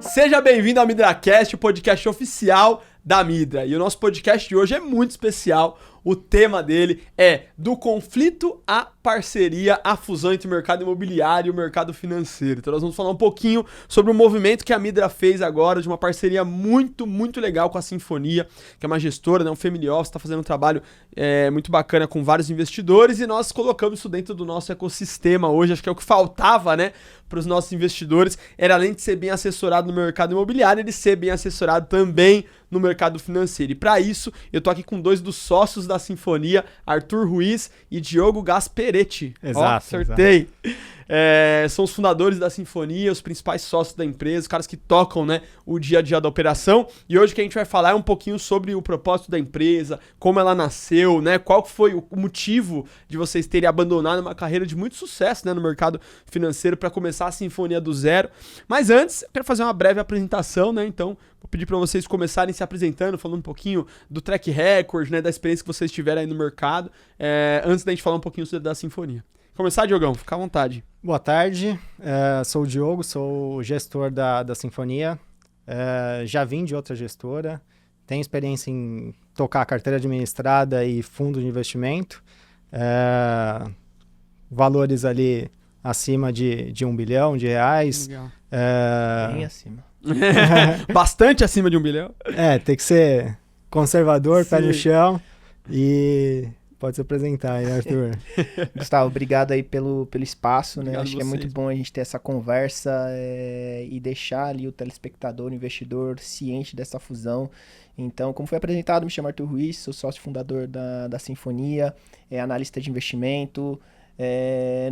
Seja bem-vindo ao MidraCast, o podcast oficial da Midra. E o nosso podcast de hoje é muito especial. O tema dele é do conflito à parceria, a fusão entre o mercado imobiliário e o mercado financeiro. Então nós vamos falar um pouquinho sobre o movimento que a Midra fez agora, de uma parceria muito legal com a Sinfonia, que é uma gestora, né, um family office, está fazendo um trabalho muito bacana com vários investidores, e nós colocamos isso dentro do nosso ecossistema hoje. Acho que é o que faltava, né, para os nossos investidores, era além de ser bem assessorado no mercado imobiliário, ele ser bem assessorado também no mercado financeiro. E para isso, eu tô aqui com dois dos sócios da Sinfonia, Arthur Ruiz e Diogo Gasperetti. Exato. Ó, acertei. São os fundadores da Sinfonia, os principais sócios da empresa, os caras que tocam, né, o dia a dia da operação. E hoje o que a gente vai falar é um pouquinho sobre o propósito da empresa, como ela nasceu, né, qual foi o motivo de vocês terem abandonado uma carreira de muito sucesso, né, no mercado financeiro para começar a Sinfonia do zero. Mas antes, eu quero fazer uma breve apresentação, né, então vou pedir para vocês começarem se apresentando, falando um pouquinho do track record, né, da experiência que vocês tiveram aí no mercado, antes da gente falar um pouquinho da Sinfonia. Começar, Diogão, fica à vontade. Boa tarde, sou o Diogo, sou o gestor da Sinfonia, já vim de outra gestora, tenho experiência em tocar carteira administrada e fundo de investimento, valores ali acima de R$1 bilhão. Legal. Bem acima. Bastante acima de R$1 bilhão. Tem que ser conservador, Sim. pé no chão e... Pode se apresentar aí, Arthur. Gustavo, obrigado aí pelo espaço, né? Obrigado Acho que é vocês. muito bom a gente ter essa conversa e deixar ali o telespectador, o investidor ciente dessa fusão. Então, como foi apresentado, me chamo Arthur Ruiz, sou sócio fundador da Sinfonia, analista de investimento.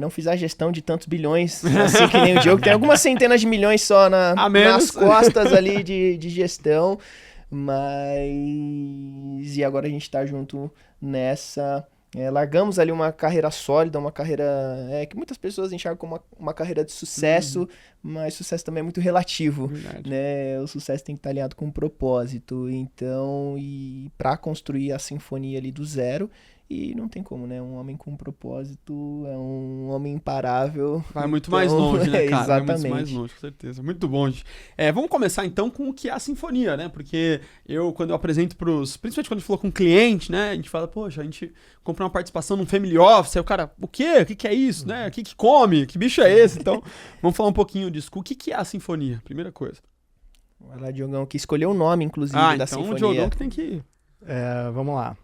Não fiz a gestão de tantos bilhões, assim que nem o Diogo. Tem algumas centenas de milhões só nas costas ali de gestão. Mas... E agora a gente tá junto nessa... largamos ali uma carreira sólida, uma carreira que muitas pessoas enxergam como uma carreira de sucesso, mas sucesso também é muito relativo, né? O sucesso tem que estar alinhado com um propósito. Então, e para construir a Sinfonia ali do zero, e não tem como, né? Um homem com um propósito é um homem imparável. Vai muito mais longe, né, cara? Exatamente. Vai muito mais longe, com certeza. Muito bom, gente. Vamos começar, então, com o que é a Sinfonia, né? Porque quando eu apresento principalmente quando a gente falou com um cliente, né? A gente fala, poxa, a gente comprou uma participação num family office, aí o cara, o quê? O que é isso, né? O que come? Que bicho é esse? Então, vamos falar um pouquinho disso. O que é a Sinfonia? Primeira coisa. Vai lá, Diogão, que escolheu o nome, inclusive, da Sinfonia. Então o Diogão que tem que... Vamos lá.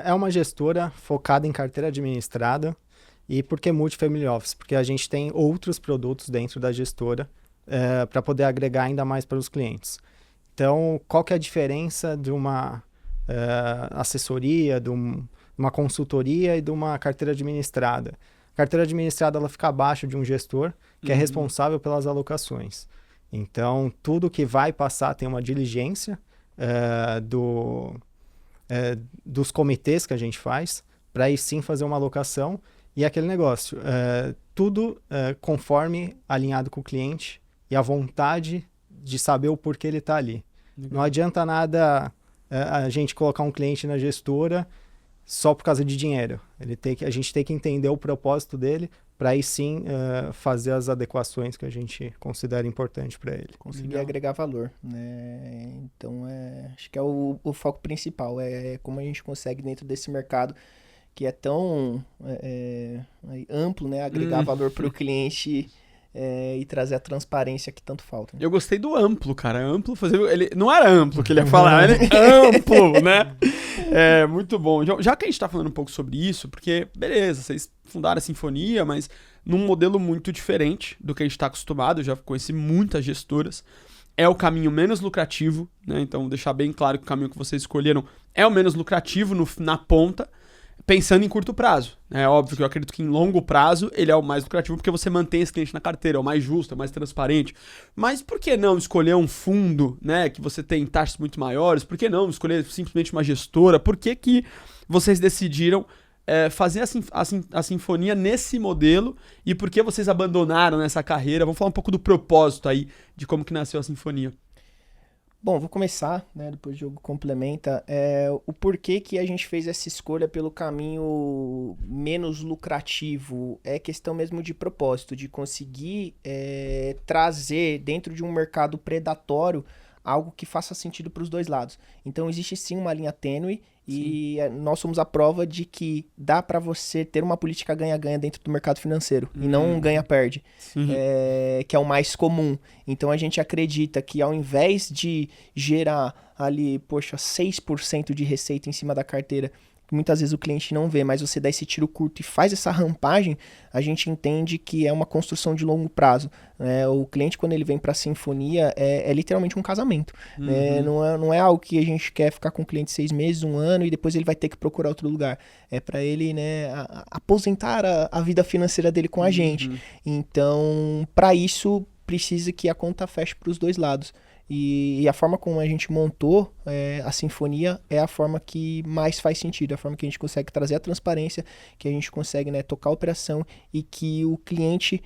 É uma gestora focada em carteira administrada. E por que multifamily office? Porque a gente tem outros produtos dentro da gestora para poder agregar ainda mais para os clientes. Então, qual que é a diferença de uma assessoria, de uma consultoria e de uma carteira administrada? A carteira administrada ela fica abaixo de um gestor que é responsável pelas alocações. Então, tudo que vai passar tem uma diligência dos comitês que a gente faz, para aí sim fazer uma alocação e aquele negócio, tudo conforme alinhado com o cliente e a vontade de saber o porquê ele está ali. Legal. Não adianta nada a gente colocar um cliente na gestora só por causa de dinheiro. A gente tem que entender o propósito dele para aí sim fazer as adequações que a gente considera importante para ele. Conseguir Legal. agregar valor, né? Então, acho que é o foco principal, como a gente consegue dentro desse mercado que é tão amplo, né? Agregar valor para o cliente e trazer a transparência que tanto falta. Né? Eu gostei do amplo, cara. Amplo, ele não era amplo que ele ia falar, ele é amplo, né? Muito bom. Já que a gente tá falando um pouco sobre isso, porque, beleza, vocês fundaram a Sinfonia, mas num modelo muito diferente do que a gente tá acostumado, eu já conheci muitas gestoras, é o caminho menos lucrativo, né? Então, deixar bem claro que o caminho que vocês escolheram é o menos lucrativo na ponta, pensando em curto prazo. É óbvio que eu acredito que em longo prazo ele é o mais lucrativo porque você mantém esse cliente na carteira, é o mais justo, é o mais transparente. Mas por que não escolher um fundo, né, que você tem taxas muito maiores? Por que não escolher simplesmente uma gestora? Por que vocês decidiram fazer a Sinfonia nesse modelo e por que vocês abandonaram essa carreira? Vamos falar um pouco do propósito aí, de como que nasceu a Sinfonia. Bom, vou começar, né? Depois o Diogo complementa. O porquê que a gente fez essa escolha pelo caminho menos lucrativo é questão mesmo de propósito, de conseguir trazer dentro de um mercado predatório algo que faça sentido para os dois lados. Então existe sim uma linha tênue e nós somos a prova de que dá para você ter uma política ganha-ganha dentro do mercado financeiro e não um ganha-perde, que é o mais comum. Então a gente acredita que ao invés de gerar ali, 6% de receita em cima da carteira, que muitas vezes o cliente não vê, mas você dá esse tiro curto e faz essa rampagem, a gente entende que é uma construção de longo prazo. O cliente, quando ele vem para a Sinfonia, é literalmente um casamento. Não é algo que a gente quer ficar com o cliente 6 meses, 1 ano, e depois ele vai ter que procurar outro lugar. É para ele, aposentar a vida financeira dele com a gente. Então, para isso, precisa que a conta feche para os dois lados. E a forma como a gente montou a Sinfonia é a forma que mais faz sentido, é a forma que a gente consegue trazer a transparência, que a gente consegue tocar a operação e que o cliente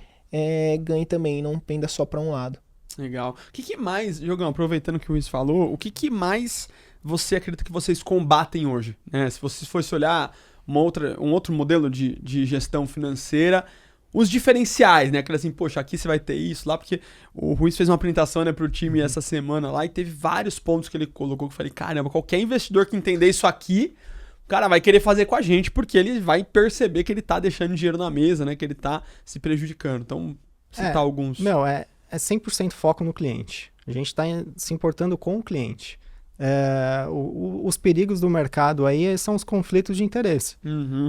ganhe também, não penda só para um lado. Legal. O que mais, Diogão, aproveitando que o Luiz falou, o que mais você acredita que vocês combatem hoje? Se você fosse olhar um outro modelo de gestão financeira, os diferenciais, aquela assim, poxa, aqui você vai ter isso lá, porque o Ruiz fez uma apresentação, pro time essa semana lá e teve vários pontos que ele colocou que eu falei, caramba, qualquer investidor que entender isso aqui, o cara vai querer fazer com a gente, porque ele vai perceber que ele tá deixando dinheiro na mesa, que ele tá se prejudicando. Então, citar alguns. Não, é 100% foco no cliente. A gente tá se importando com o cliente. Os perigos do mercado aí são os conflitos de interesse.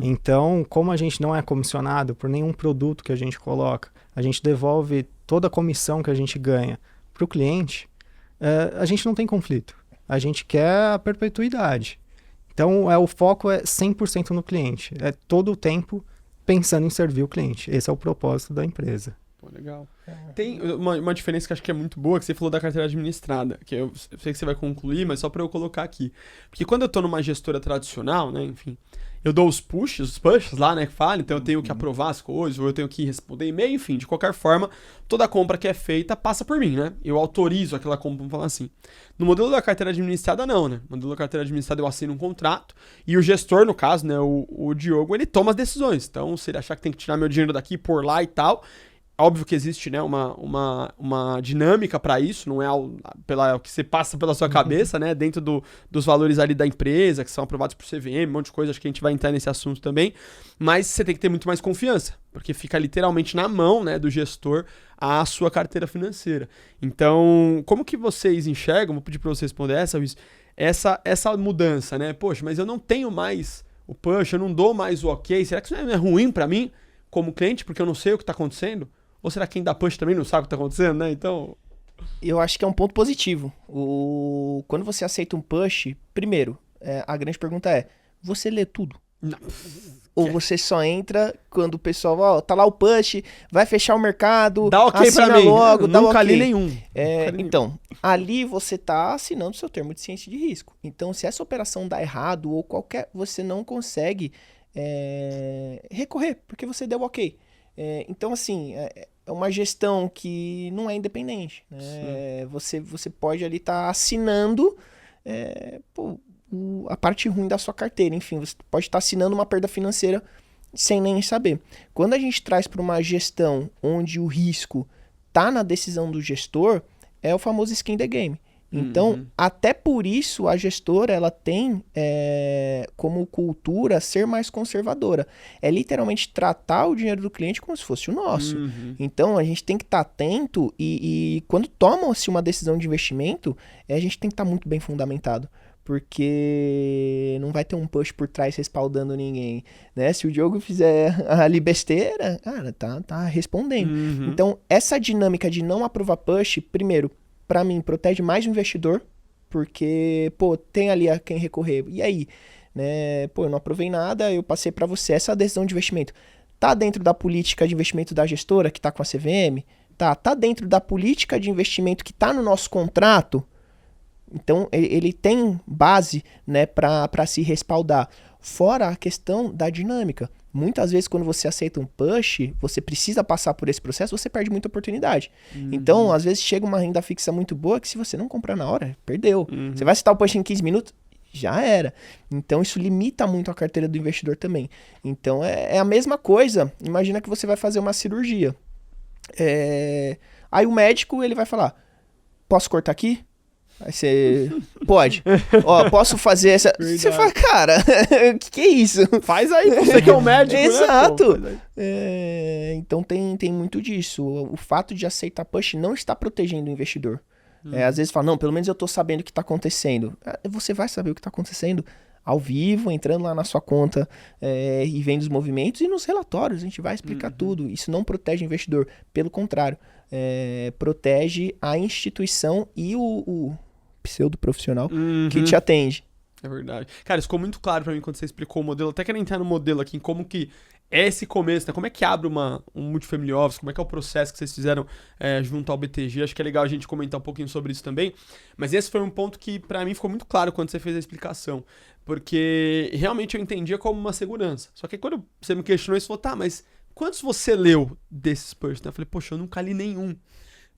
Então, como a gente não é comissionado por nenhum produto que a gente coloca, a gente devolve toda a comissão que a gente ganha para o cliente, a gente não tem conflito. A gente quer a perpetuidade. Então, o foco é 100% no cliente. É todo o tempo pensando em servir o cliente. Esse é o propósito da empresa. Pô, legal. Tem uma diferença que eu acho que é muito boa, que você falou da carteira administrada, que eu sei que você vai concluir, mas só para eu colocar aqui. Porque quando eu tô numa gestora tradicional, enfim, eu dou os pushes lá, que fala, então eu tenho que aprovar as coisas, ou eu tenho que responder e-mail, enfim, de qualquer forma, toda compra que é feita passa por mim, Eu autorizo aquela compra, vamos falar assim. No modelo da carteira administrada, não, No modelo da carteira administrada eu assino um contrato, e o gestor, no caso, o Diogo, ele toma as decisões. Então, se ele achar que tem que tirar meu dinheiro daqui, por lá e tal, óbvio que existe, uma dinâmica para isso, não é o que você passa pela sua cabeça, dentro dos valores ali da empresa, que são aprovados por CVM, um monte de coisa, acho que a gente vai entrar nesse assunto também, mas você tem que ter muito mais confiança, porque fica literalmente na mão, do gestor a sua carteira financeira. Então, como que vocês enxergam, vou pedir para você responder essa mudança, Poxa, mas eu não tenho mais o push, eu não dou mais o ok, será que isso não é ruim para mim como cliente, porque eu não sei o que está acontecendo? Ou será que quem dá push também não sabe o que está acontecendo, Então... Eu acho que é um ponto positivo. Quando você aceita um push, primeiro, a grande pergunta é, você lê tudo? Não. Ou você só entra quando o pessoal, tá lá o push, vai fechar o mercado, dá ok assina pra mim. logo, dá nunca ok. li nenhum. Então, ali você tá assinando o seu termo de ciência de risco. Então, se essa operação dá errado ou você não consegue recorrer, porque você deu ok. Então, assim, é uma gestão que não é independente. Você pode ali estar assinando a parte ruim da sua carteira. Enfim, você pode estar assinando uma perda financeira sem nem saber. Quando a gente traz para uma gestão onde o risco está na decisão do gestor, é o famoso skin the game. Então, até por isso, a gestora ela tem como cultura ser mais conservadora. É literalmente tratar o dinheiro do cliente como se fosse o nosso. Então, a gente tem que estar atento e quando tomam-se uma decisão de investimento, a gente tem que estar muito bem fundamentado. Porque não vai ter um push por trás respaldando ninguém, Se o Diogo fizer ali besteira, cara, tá respondendo. Então, essa dinâmica de não aprovar push, primeiro, para mim, protege mais o investidor, porque, tem ali a quem recorrer. E aí, eu não aprovei nada, eu passei para você. Essa decisão de investimento tá dentro da política de investimento da gestora, que tá com a CVM? Tá dentro da política de investimento que tá no nosso contrato? Então, ele tem base, para se respaldar. Fora a questão da dinâmica. Muitas vezes, quando você aceita um push, você precisa passar por esse processo, você perde muita oportunidade. Então, às vezes, chega uma renda fixa muito boa que se você não comprar na hora, perdeu. Você vai aceitar o push em 15 minutos, já era. Então, isso limita muito a carteira do investidor também. Então, é a mesma coisa. Imagina que você vai fazer uma cirurgia. Aí o médico, ele vai falar, posso cortar aqui? Aí você, pode. Ó, posso fazer essa... Verdade. Você fala, cara, o que é isso? Faz aí, você que é o médico, Exato. né? Pô, Então tem muito disso. O fato de aceitar push não está protegendo o investidor. Às vezes fala, não, pelo menos eu tô sabendo o que tá acontecendo. Você vai saber o que tá acontecendo ao vivo, entrando lá na sua conta e vendo os movimentos e nos relatórios. A gente vai explicar tudo. Isso não protege o investidor. Pelo contrário, protege a instituição e o pseudo-profissional que te atende. É verdade. Cara, isso ficou muito claro pra mim quando você explicou o modelo. Até quero entrar no modelo aqui, em como que é esse começo, né? Como é que abre um multifamily office, como é que é o processo que vocês fizeram junto ao BTG. Acho que é legal a gente comentar um pouquinho sobre isso também. Mas esse foi um ponto que pra mim ficou muito claro quando você fez a explicação. Porque realmente eu entendia como uma segurança. Só que quando você me questionou, você falou, tá, mas quantos você leu desses push? Eu falei, poxa, eu nunca li nenhum.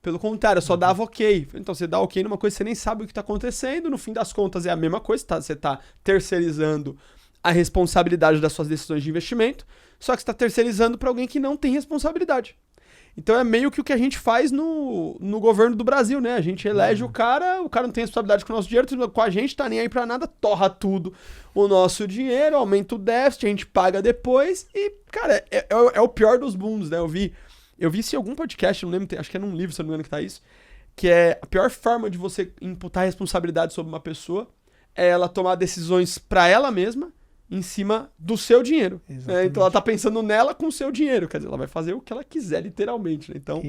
Pelo contrário, eu só dava ok. Então você dá ok numa coisa que você nem sabe o que está acontecendo. No fim das contas é a mesma coisa. Você está terceirizando a responsabilidade das suas decisões de investimento. Só que você está terceirizando para alguém que não tem responsabilidade. Então é meio que o que a gente faz no governo do Brasil, né? A gente elege o cara não tem responsabilidade com o nosso dinheiro, com a gente tá nem aí pra nada, torra tudo o nosso dinheiro, aumenta o déficit, a gente paga depois e, cara, é o pior dos mundos, né? Eu vi isso em algum podcast, não lembro, acho que é num livro, se não me engano, que tá isso, que é a pior forma de você imputar responsabilidade sobre uma pessoa é ela tomar decisões pra ela mesma em cima do seu dinheiro. Né? Então ela tá pensando nela com o seu dinheiro, quer dizer, ela vai fazer o que ela quiser, literalmente, né? Então,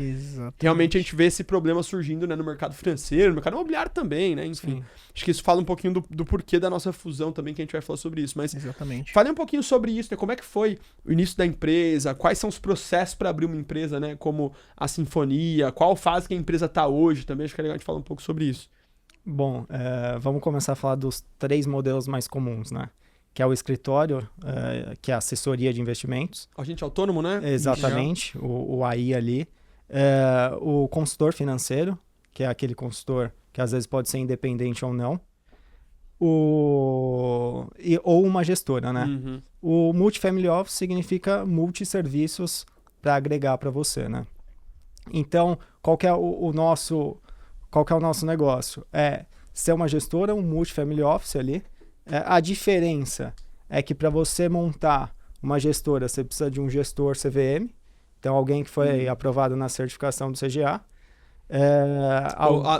realmente a gente vê esse problema surgindo, né, no mercado financeiro, no mercado imobiliário também, né? Enfim, acho que isso fala um pouquinho do porquê da nossa fusão também, que a gente vai falar sobre isso, mas fale um pouquinho sobre isso, né? Como é que foi o início da empresa, quais são os processos para abrir uma empresa, né? Como a Sinfonia, qual fase que a empresa tá hoje também, acho que é legal a gente falar um pouco sobre isso. Bom, vamos começar a falar dos 3 modelos mais comuns, né? Que é o escritório, que é a assessoria de investimentos. Agente autônomo, né? Exatamente, o AI ali. O consultor financeiro, que é aquele consultor que às vezes pode ser independente ou não. Ou uma gestora, né? O multifamily office significa multisserviços para agregar para você, né? Então, qual que é o nosso negócio? É ser uma gestora, um multifamily office ali. A diferença é que para você montar uma gestora, você precisa de um gestor CVM, então alguém que foi aprovado na certificação do CGA.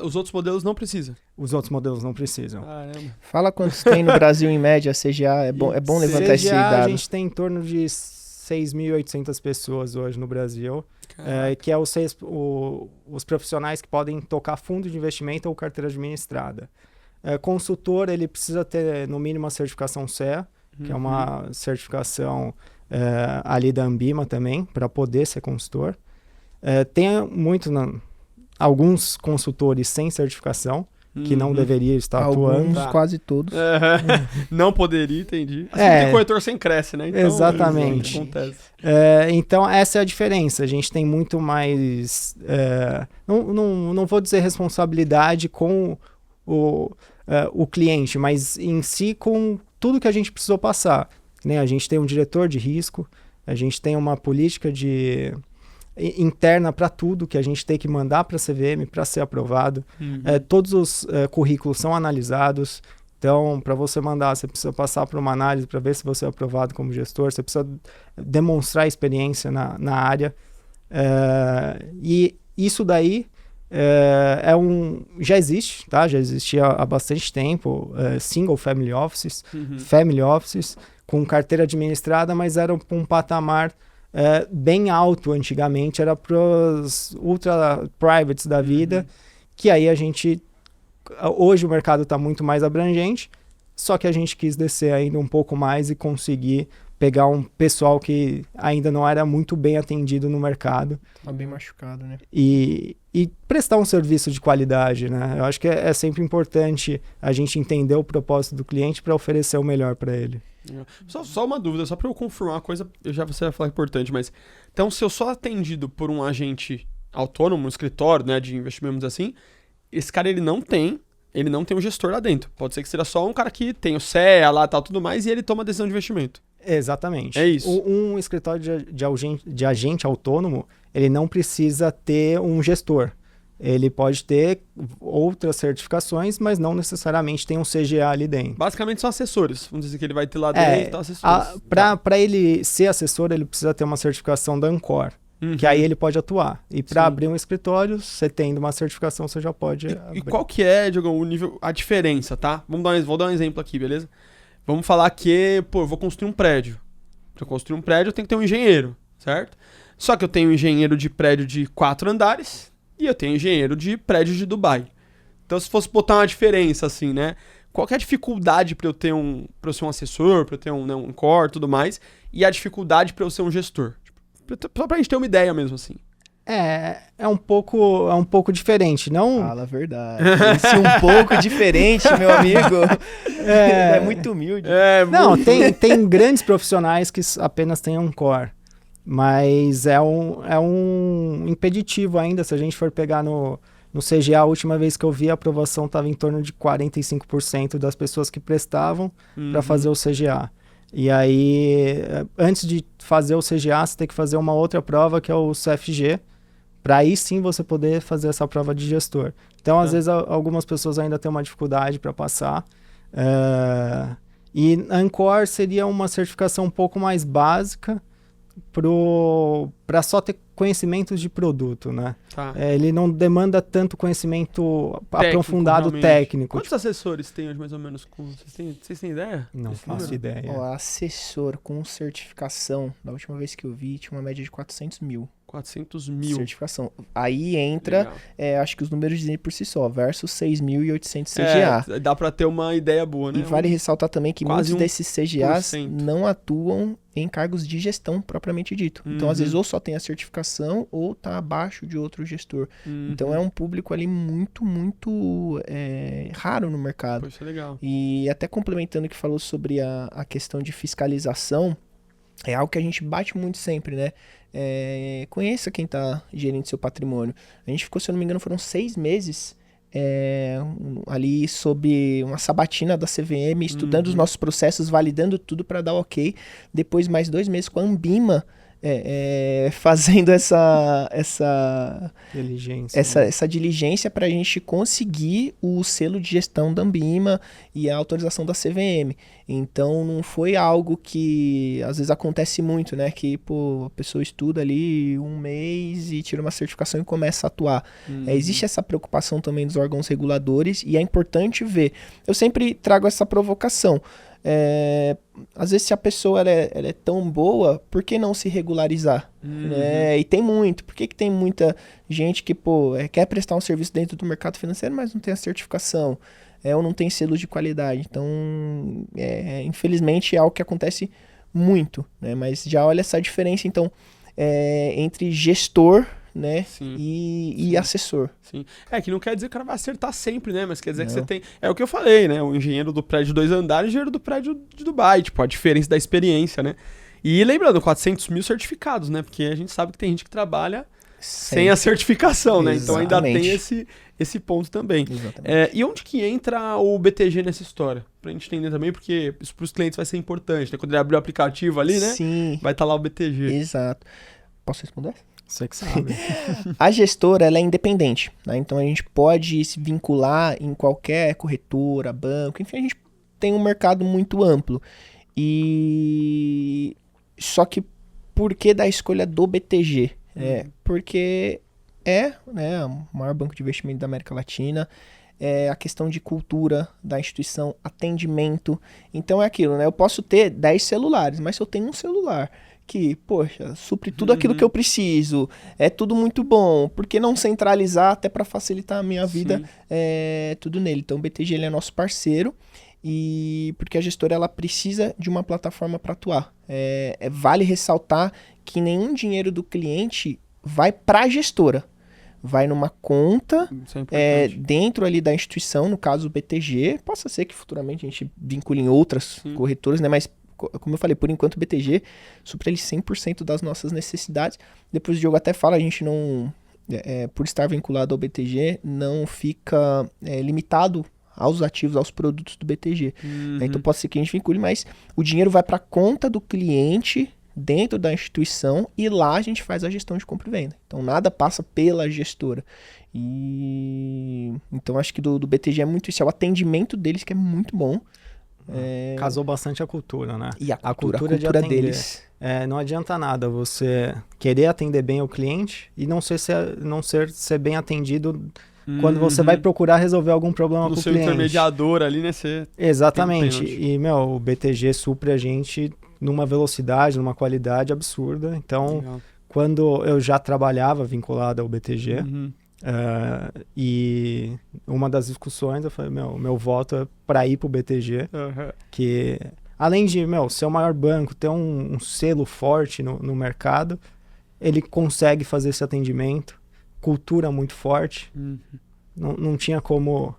Os outros modelos não precisam. Os outros modelos não precisam. Caramba. Fala quantos tem no Brasil em média, CGA, é bom levantar esse dado. A gente tem em torno de 6.800 pessoas hoje no Brasil, que é os profissionais que podem tocar fundo de investimento ou carteira administrada. Consultor, ele precisa ter no mínimo a certificação CEA, que é uma certificação ali da Ambima também, para poder ser consultor. Tem alguns consultores sem certificação, que não deveria estar atuando. Quase todos. Não poderia, entendi. Assim tem corretor sem cresce, né? Então, exatamente. Acontece. Então, essa é a diferença. A gente tem muito mais... não vou dizer responsabilidade com o cliente, mas em si com tudo que a gente precisou passar. Né? A gente tem um diretor de risco, a gente tem uma política interna para tudo que a gente tem que mandar para a CVM para ser aprovado. Todos os currículos são analisados. Então, para você mandar, você precisa passar por uma análise para ver se você é aprovado como gestor, você precisa demonstrar experiência na área. E isso daí já existe, tá? Já existia há bastante tempo, single family offices, family offices, com carteira administrada, mas era um patamar bem alto antigamente, era para os ultra privates da vida, que aí hoje o mercado está muito mais abrangente, só que a gente quis descer ainda um pouco mais e conseguir pegar um pessoal que ainda não era muito bem atendido no mercado. Tá bem machucado, né? E prestar um serviço de qualidade, né? Eu acho que é sempre importante a gente entender o propósito do cliente para oferecer o melhor para ele. Só uma dúvida, só para eu confirmar uma coisa, você vai falar importante, mas então se eu sou atendido por um agente autônomo, um escritório, né, de investimentos assim, esse cara ele não tem um gestor lá dentro. Pode ser que seja só um cara que tem o CEA lá, tal, tudo mais, e ele toma a decisão de investimento. Exatamente. É isso. Um escritório de agente autônomo, ele não precisa ter um gestor. Ele pode ter outras certificações, mas não necessariamente tem um CGA ali dentro. Basicamente são assessores. Vamos dizer que ele vai ter lá dentro, assessores. Para ele ser assessor, ele precisa ter uma certificação da Ancor, que aí ele pode atuar. E para abrir um escritório, você tendo uma certificação, você já pode abrir. E qual que é, Diogo, o nível, a diferença, tá? Vou dar um exemplo aqui, beleza? Vamos falar que, eu vou construir um prédio. Para construir um prédio, eu tenho que ter um engenheiro, certo? Só que eu tenho um engenheiro de prédio de 4 andares e eu tenho um engenheiro de prédio de Dubai. Então, se fosse botar uma diferença, assim, né? Qual que é a dificuldade para eu ser um assessor, para eu ter um core e tudo mais, e a dificuldade para eu ser um gestor? Só pra gente ter uma ideia mesmo, assim. É um pouco diferente, não... Fala a verdade. Esse um pouco diferente, meu amigo. É muito humilde. Não, tem grandes profissionais que apenas têm um core, mas é um impeditivo ainda. Se a gente for pegar no CGA, a última vez que eu vi, a aprovação estava em torno de 45% das pessoas que prestavam para fazer o CGA. E aí, antes de fazer o CGA, você tem que fazer uma outra prova, que é o CFG, para aí sim você poder fazer essa prova de gestor. Então, às vezes, algumas pessoas ainda têm uma dificuldade para passar. E a Ancor seria uma certificação um pouco mais básica para só ter conhecimentos de produto, né? Tá. Ele não demanda tanto conhecimento aprofundado técnico. Quantos assessores tem hoje, mais ou menos? Vocês têm ideia? Não faço ideia. Assessor com certificação, da última vez que eu vi, tinha uma média de 400 mil. 400 mil. Certificação. Aí entra, acho que os números dizem por si só, versus 6.800 CGA. Dá pra ter uma ideia boa, né? E vale ressaltar também que muitos desses CGAs 1%. não atuam em cargos de gestão propriamente dito. Então, às vezes, ou só tem a certificação ou tá abaixo de outro gestor. Então, é um público ali muito, muito raro no mercado. Poxa, legal. E até complementando o que falou sobre a questão de fiscalização, é algo que a gente bate muito sempre, né? Conheça quem está gerindo seu patrimônio. A gente ficou, se eu não me engano, foram 6 meses ali sob uma sabatina da CVM, estudando os nossos processos, validando tudo para dar ok. Depois, mais 2 meses com a Anbima, fazendo essa diligência para a gente conseguir o selo de gestão da Anbima e a autorização da CVM. Então não foi algo que às vezes acontece muito, né? Que a pessoa estuda ali 1 mês e tira uma certificação e começa a atuar. Existe essa preocupação também dos órgãos reguladores e é importante ver. Eu sempre trago essa provocação. Às vezes se a pessoa ela é tão boa, por que não se regularizar? E tem muito. Por que tem muita gente que quer prestar um serviço dentro do mercado financeiro, mas não tem a certificação? Ou não tem selo de qualidade? Então, infelizmente é algo que acontece muito, né? Mas já olha essa diferença, então, entre gestor, né? E assessor. Sim. Que não quer dizer que o cara vai acertar sempre, né? Mas quer dizer que você tem... É o que eu falei, né? O engenheiro do prédio de 2 andares e o engenheiro do prédio de Dubai. Tipo, a diferença da experiência, né? E lembrando, 400 mil certificados, né? Porque a gente sabe que tem gente que trabalha sem a certificação, né? Então ainda tem esse ponto também. E onde que entra o BTG nessa história? Pra gente entender também, porque isso pros clientes vai ser importante, né? Quando ele abrir o aplicativo ali, né? Sim. Vai estar lá o BTG. Exato. Posso responder? Você que sabe. A gestora, ela é independente, né? Então a gente pode se vincular em qualquer corretora, banco, enfim, a gente tem um mercado muito amplo. Só que por que da escolha do BTG? Porque né, o maior banco de investimento da América Latina, a questão de cultura da instituição, atendimento. Então é aquilo, né? Eu posso ter 10 celulares, mas se eu tenho um celular que, supre tudo aquilo que eu preciso, é tudo muito bom, por que não centralizar até para facilitar a minha vida, tudo nele? Então o BTG ele é nosso parceiro, e porque a gestora ela precisa de uma plataforma para atuar. Vale ressaltar que nenhum dinheiro do cliente vai para a gestora, vai numa conta dentro ali da instituição, no caso o BTG, possa ser que futuramente a gente vincule em outras corretoras, né? Mas como eu falei, por enquanto o BTG supre ele 100% das nossas necessidades. Depois o Diogo até fala, a gente não, por estar vinculado ao BTG, não fica limitado aos ativos, aos produtos do BTG. Então pode ser que a gente vincule, mas o dinheiro vai para a conta do cliente dentro da instituição e lá a gente faz a gestão de compra e venda. Então nada passa pela gestora. E então acho que do BTG é muito isso, é o atendimento deles que é muito bom. Casou bastante a cultura, né? E a cultura de atender. deles. Não adianta nada você querer atender bem o cliente e não ser bem atendido quando você vai procurar resolver algum problema com o cliente. No seu intermediador ali, né? Exatamente. E, o BTG supre a gente numa velocidade, numa qualidade absurda. Então, legal. Quando eu já trabalhava vinculado ao BTG, e uma das discussões, eu falei, meu voto é para ir pro BTG, que além de, ser o maior banco, ter um selo forte no mercado, ele consegue fazer esse atendimento, cultura muito forte, não tinha como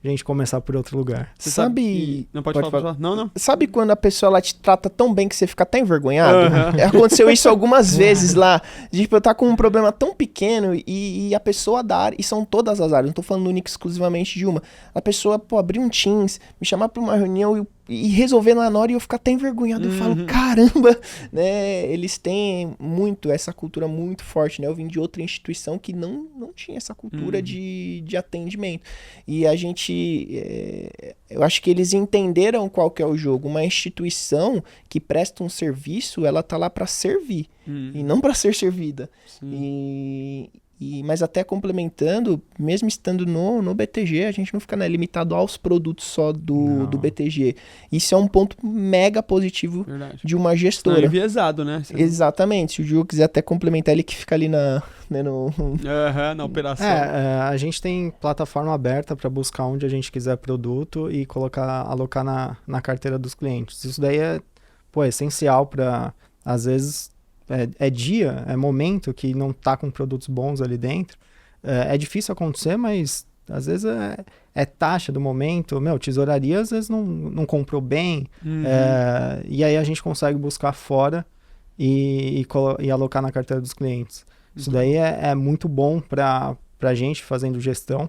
a gente começar por outro lugar. Você sabe... Não pode falar. Não. Sabe quando a pessoa ela te trata tão bem que você fica até envergonhado? Aconteceu isso algumas vezes lá. Tipo, eu tá com um problema tão pequeno e a pessoa da área... E são todas as áreas, não tô falando única exclusivamente de uma. A pessoa, abrir um Teams, me chamar pra uma reunião e resolver na hora e eu ficar até envergonhado. Eu falo, caramba, né? Eles têm essa cultura muito forte, né? Eu vim de outra instituição que não tinha essa cultura de atendimento. E a gente... eu acho que eles entenderam qual que é o jogo. Uma instituição que presta um serviço, ela tá lá para servir e não para ser servida. Mas até complementando, mesmo estando no BTG, a gente não fica limitado aos produtos só do BTG. Isso é um ponto mega positivo de uma gestora. Não é enviesado, né? Exatamente. Se o Diogo quiser até complementar, ele que fica ali na operação. A gente tem plataforma aberta para buscar onde a gente quiser produto e alocar na carteira dos clientes. Isso daí é essencial para, às vezes... É momento que não tá com produtos bons ali dentro. É difícil acontecer, mas às vezes é taxa do momento. Tesouraria às vezes não comprou bem. E aí a gente consegue buscar fora e alocar na carteira dos clientes. Isso daí é muito bom para a gente fazendo gestão.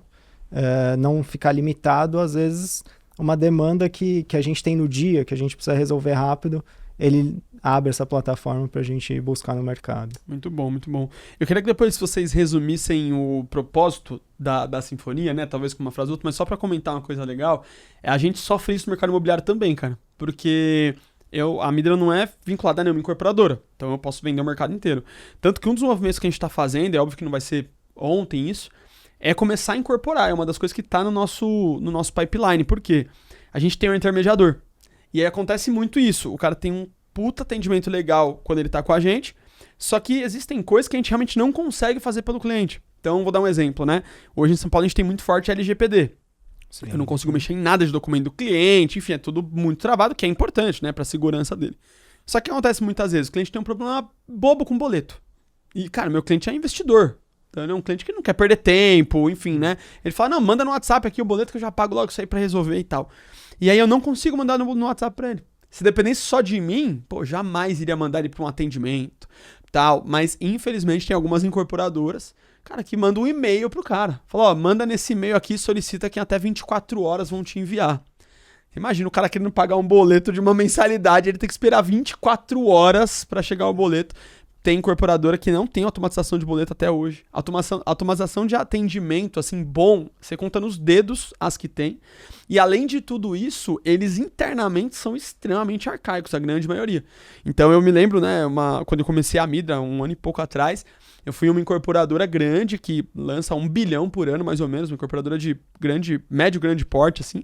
Não ficar limitado, às vezes, uma demanda que a gente tem no dia, que a gente precisa resolver rápido. Ele abre essa plataforma para a gente buscar no mercado. Muito bom, muito bom. Eu queria que depois vocês resumissem o propósito da Sinfonia, né? Talvez com uma frase ou outra, mas só para comentar uma coisa legal, a gente sofre isso no mercado imobiliário também, cara. Porque a Midra não é vinculada a nenhuma incorporadora, então eu posso vender o mercado inteiro. Tanto que um dos movimentos que a gente está fazendo, é óbvio que não vai ser ontem isso, é começar a incorporar. É uma das coisas que está no nosso pipeline. Por quê? A gente tem um intermediador. E aí acontece muito isso. O cara tem um puta atendimento legal quando ele tá com a gente, só que existem coisas que a gente realmente não consegue fazer pelo cliente. Então, vou dar um exemplo, né? Hoje em São Paulo a gente tem muito forte LGPD. Sim. Eu não consigo mexer em nada de documento do cliente, enfim, é tudo muito travado, que é importante, né, pra segurança dele. Só que acontece muitas vezes, o cliente tem um problema bobo com boleto. E, cara, meu cliente é investidor. Então, ele é um cliente que não quer perder tempo, enfim, né? Ele fala, não, manda no WhatsApp aqui o boleto que eu já pago logo isso aí pra resolver e tal. E aí eu não consigo mandar no WhatsApp pra ele. Se dependesse só de mim, jamais iria mandar ele pra um atendimento, tal. Mas, infelizmente, tem algumas incorporadoras, cara, que mandam um e-mail pro cara. Fala, manda nesse e-mail aqui, solicita que em até 24 horas vão te enviar. Imagina o cara querendo pagar um boleto de uma mensalidade, ele tem que esperar 24 horas pra chegar o boleto. Tem incorporadora que não tem automatização de boleto até hoje. Automatização de atendimento, assim, bom, você conta nos dedos as que tem. E além de tudo isso, eles internamente são extremamente arcaicos, a grande maioria. Então eu me lembro, né, quando eu comecei a Midra, 1 ano e pouco atrás, eu fui uma incorporadora grande que lança 1 bilhão por ano, mais ou menos, uma incorporadora de médio, grande porte, assim.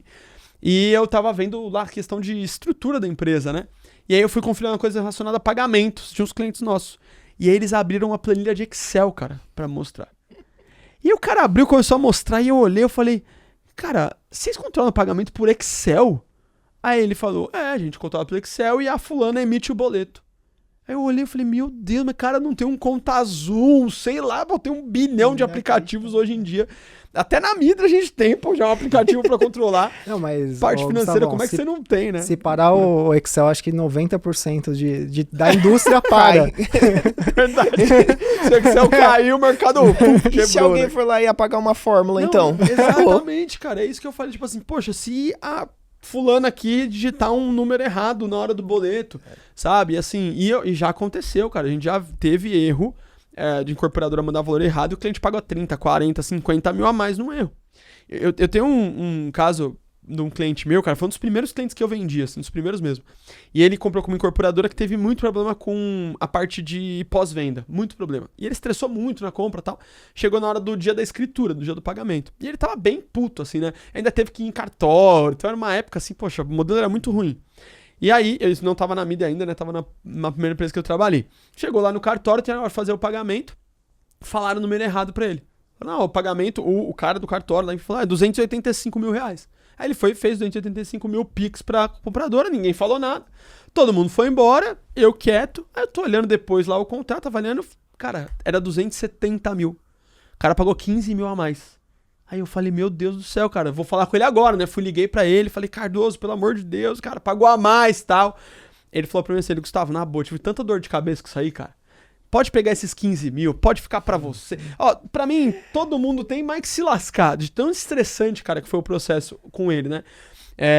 E eu tava vendo lá a questão de estrutura da empresa, né? E aí eu fui conferir uma coisa relacionada a pagamentos de uns clientes nossos. E aí eles abriram uma planilha de Excel, cara, pra mostrar. E aí o cara abriu, começou a mostrar e eu olhei, eu falei, cara, vocês controlam o pagamento por Excel? Aí ele falou, a gente controla pelo Excel e a fulana emite o boleto. Aí eu olhei e falei, meu Deus, mas cara, não tem um conta azul, sei lá, pô, tem 1 bilhão de aplicativos hoje em dia. Até na Midra a gente tem, pô, já um aplicativo pra controlar. Não, mas, Parte financeira, Gustavão, como é que você não tem, né? Se parar o Excel, acho que 90% da indústria para. Verdade. Se o Excel caiu, o mercado quebrou, E se alguém né? for lá e apagar uma fórmula, Não, então? Exatamente, cara. É isso que eu falei. Tipo assim, poxa, se a fulana aqui digitar um número errado na hora do boleto, sabe? E assim, e já aconteceu, cara. A gente já teve erro de incorporadora mandar valor errado e o cliente pagou 30, 40, 50 mil a mais no erro. Eu tenho um caso de um cliente meu, cara, foi um dos primeiros clientes que eu vendi, assim, dos primeiros mesmo. E ele comprou com uma incorporadora que teve muito problema com a parte de pós-venda, muito problema. E ele estressou muito na compra e tal. Chegou na hora do dia da escritura, do dia do pagamento. E ele tava bem puto, assim, né? Ainda teve que ir em cartório, então era uma época assim, poxa, o modelo era muito ruim. E aí, ele não tava na mídia ainda, né? Tava na primeira empresa que eu trabalhei. Chegou lá no cartório, tinha hora de fazer o pagamento, falaram o número errado pra ele. Não, o pagamento, o cara do cartório lá falou, 285 mil reais. Aí ele foi e fez 285 mil Pix pra compradora, ninguém falou nada. Todo mundo foi embora, eu quieto. Aí eu tô olhando depois lá o contrato, tava olhando, cara, era 270 mil. O cara pagou 15 mil a mais. Aí eu falei, meu Deus do céu, cara, eu vou falar com ele agora, né? Liguei pra ele, falei, Cardoso, pelo amor de Deus, cara, pagou a mais e tal. Ele falou pra mim assim, Gustavo, na boa, tive tanta dor de cabeça com isso aí, cara. Pode pegar esses 15 mil, pode ficar pra você. Ó, pra mim, todo mundo tem mais que se lascar. De tão estressante, cara, que foi o processo com ele, né?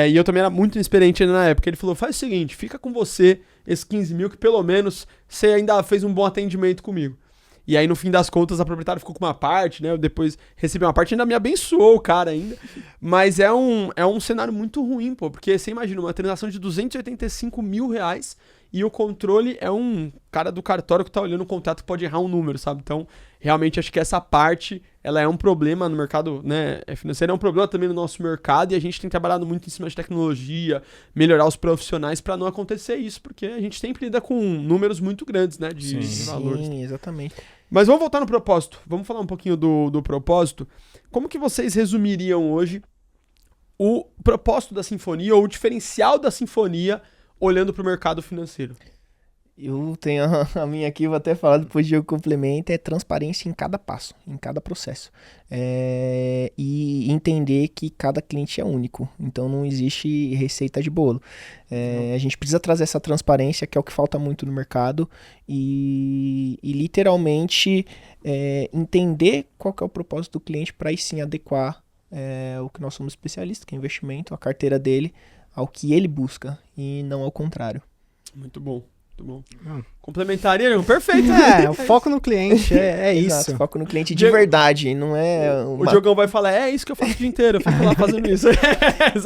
E eu também era muito inexperiente ainda na época. Ele falou, faz o seguinte, fica com você esses 15 mil que pelo menos você ainda fez um bom atendimento comigo. E aí, no fim das contas, a proprietária ficou com uma parte, né? Eu depois recebi uma parte, ainda me abençoou o cara ainda. Mas é um cenário muito ruim, pô. Porque você imagina, uma transação de 285 mil reais e o controle é um cara do cartório que tá olhando o contrato que pode errar um número, sabe? Então, realmente, acho que essa parte, ela é um problema no mercado, né, financeiro, é um problema também no nosso mercado e a gente tem trabalhado muito em cima de tecnologia, melhorar os profissionais para não acontecer isso, porque a gente sempre lida com números muito grandes, né, de valores. Sim, exatamente. Mas vamos voltar no propósito. Vamos falar um pouquinho do propósito. Como que vocês resumiriam hoje o propósito da Sinfonia ou o diferencial da Sinfonia olhando para o mercado financeiro? Eu tenho a minha aqui, vou até falar depois de eu complemento, é transparência em cada passo, em cada processo. E entender que cada cliente é único, então não existe receita de bolo. A gente precisa trazer essa transparência, que é o que falta muito no mercado, e literalmente entender qual que é o propósito do cliente para aí sim adequar o que nós somos especialistas, que é investimento, a carteira dele, ao que ele busca e não ao contrário. Muito bom. Muito bom. Complementaria, perfeito. O foco no cliente, Exato, isso. Foco no cliente de verdade, não é... O Diogão vai falar, é isso que eu faço o dia inteiro, eu fico lá fazendo isso.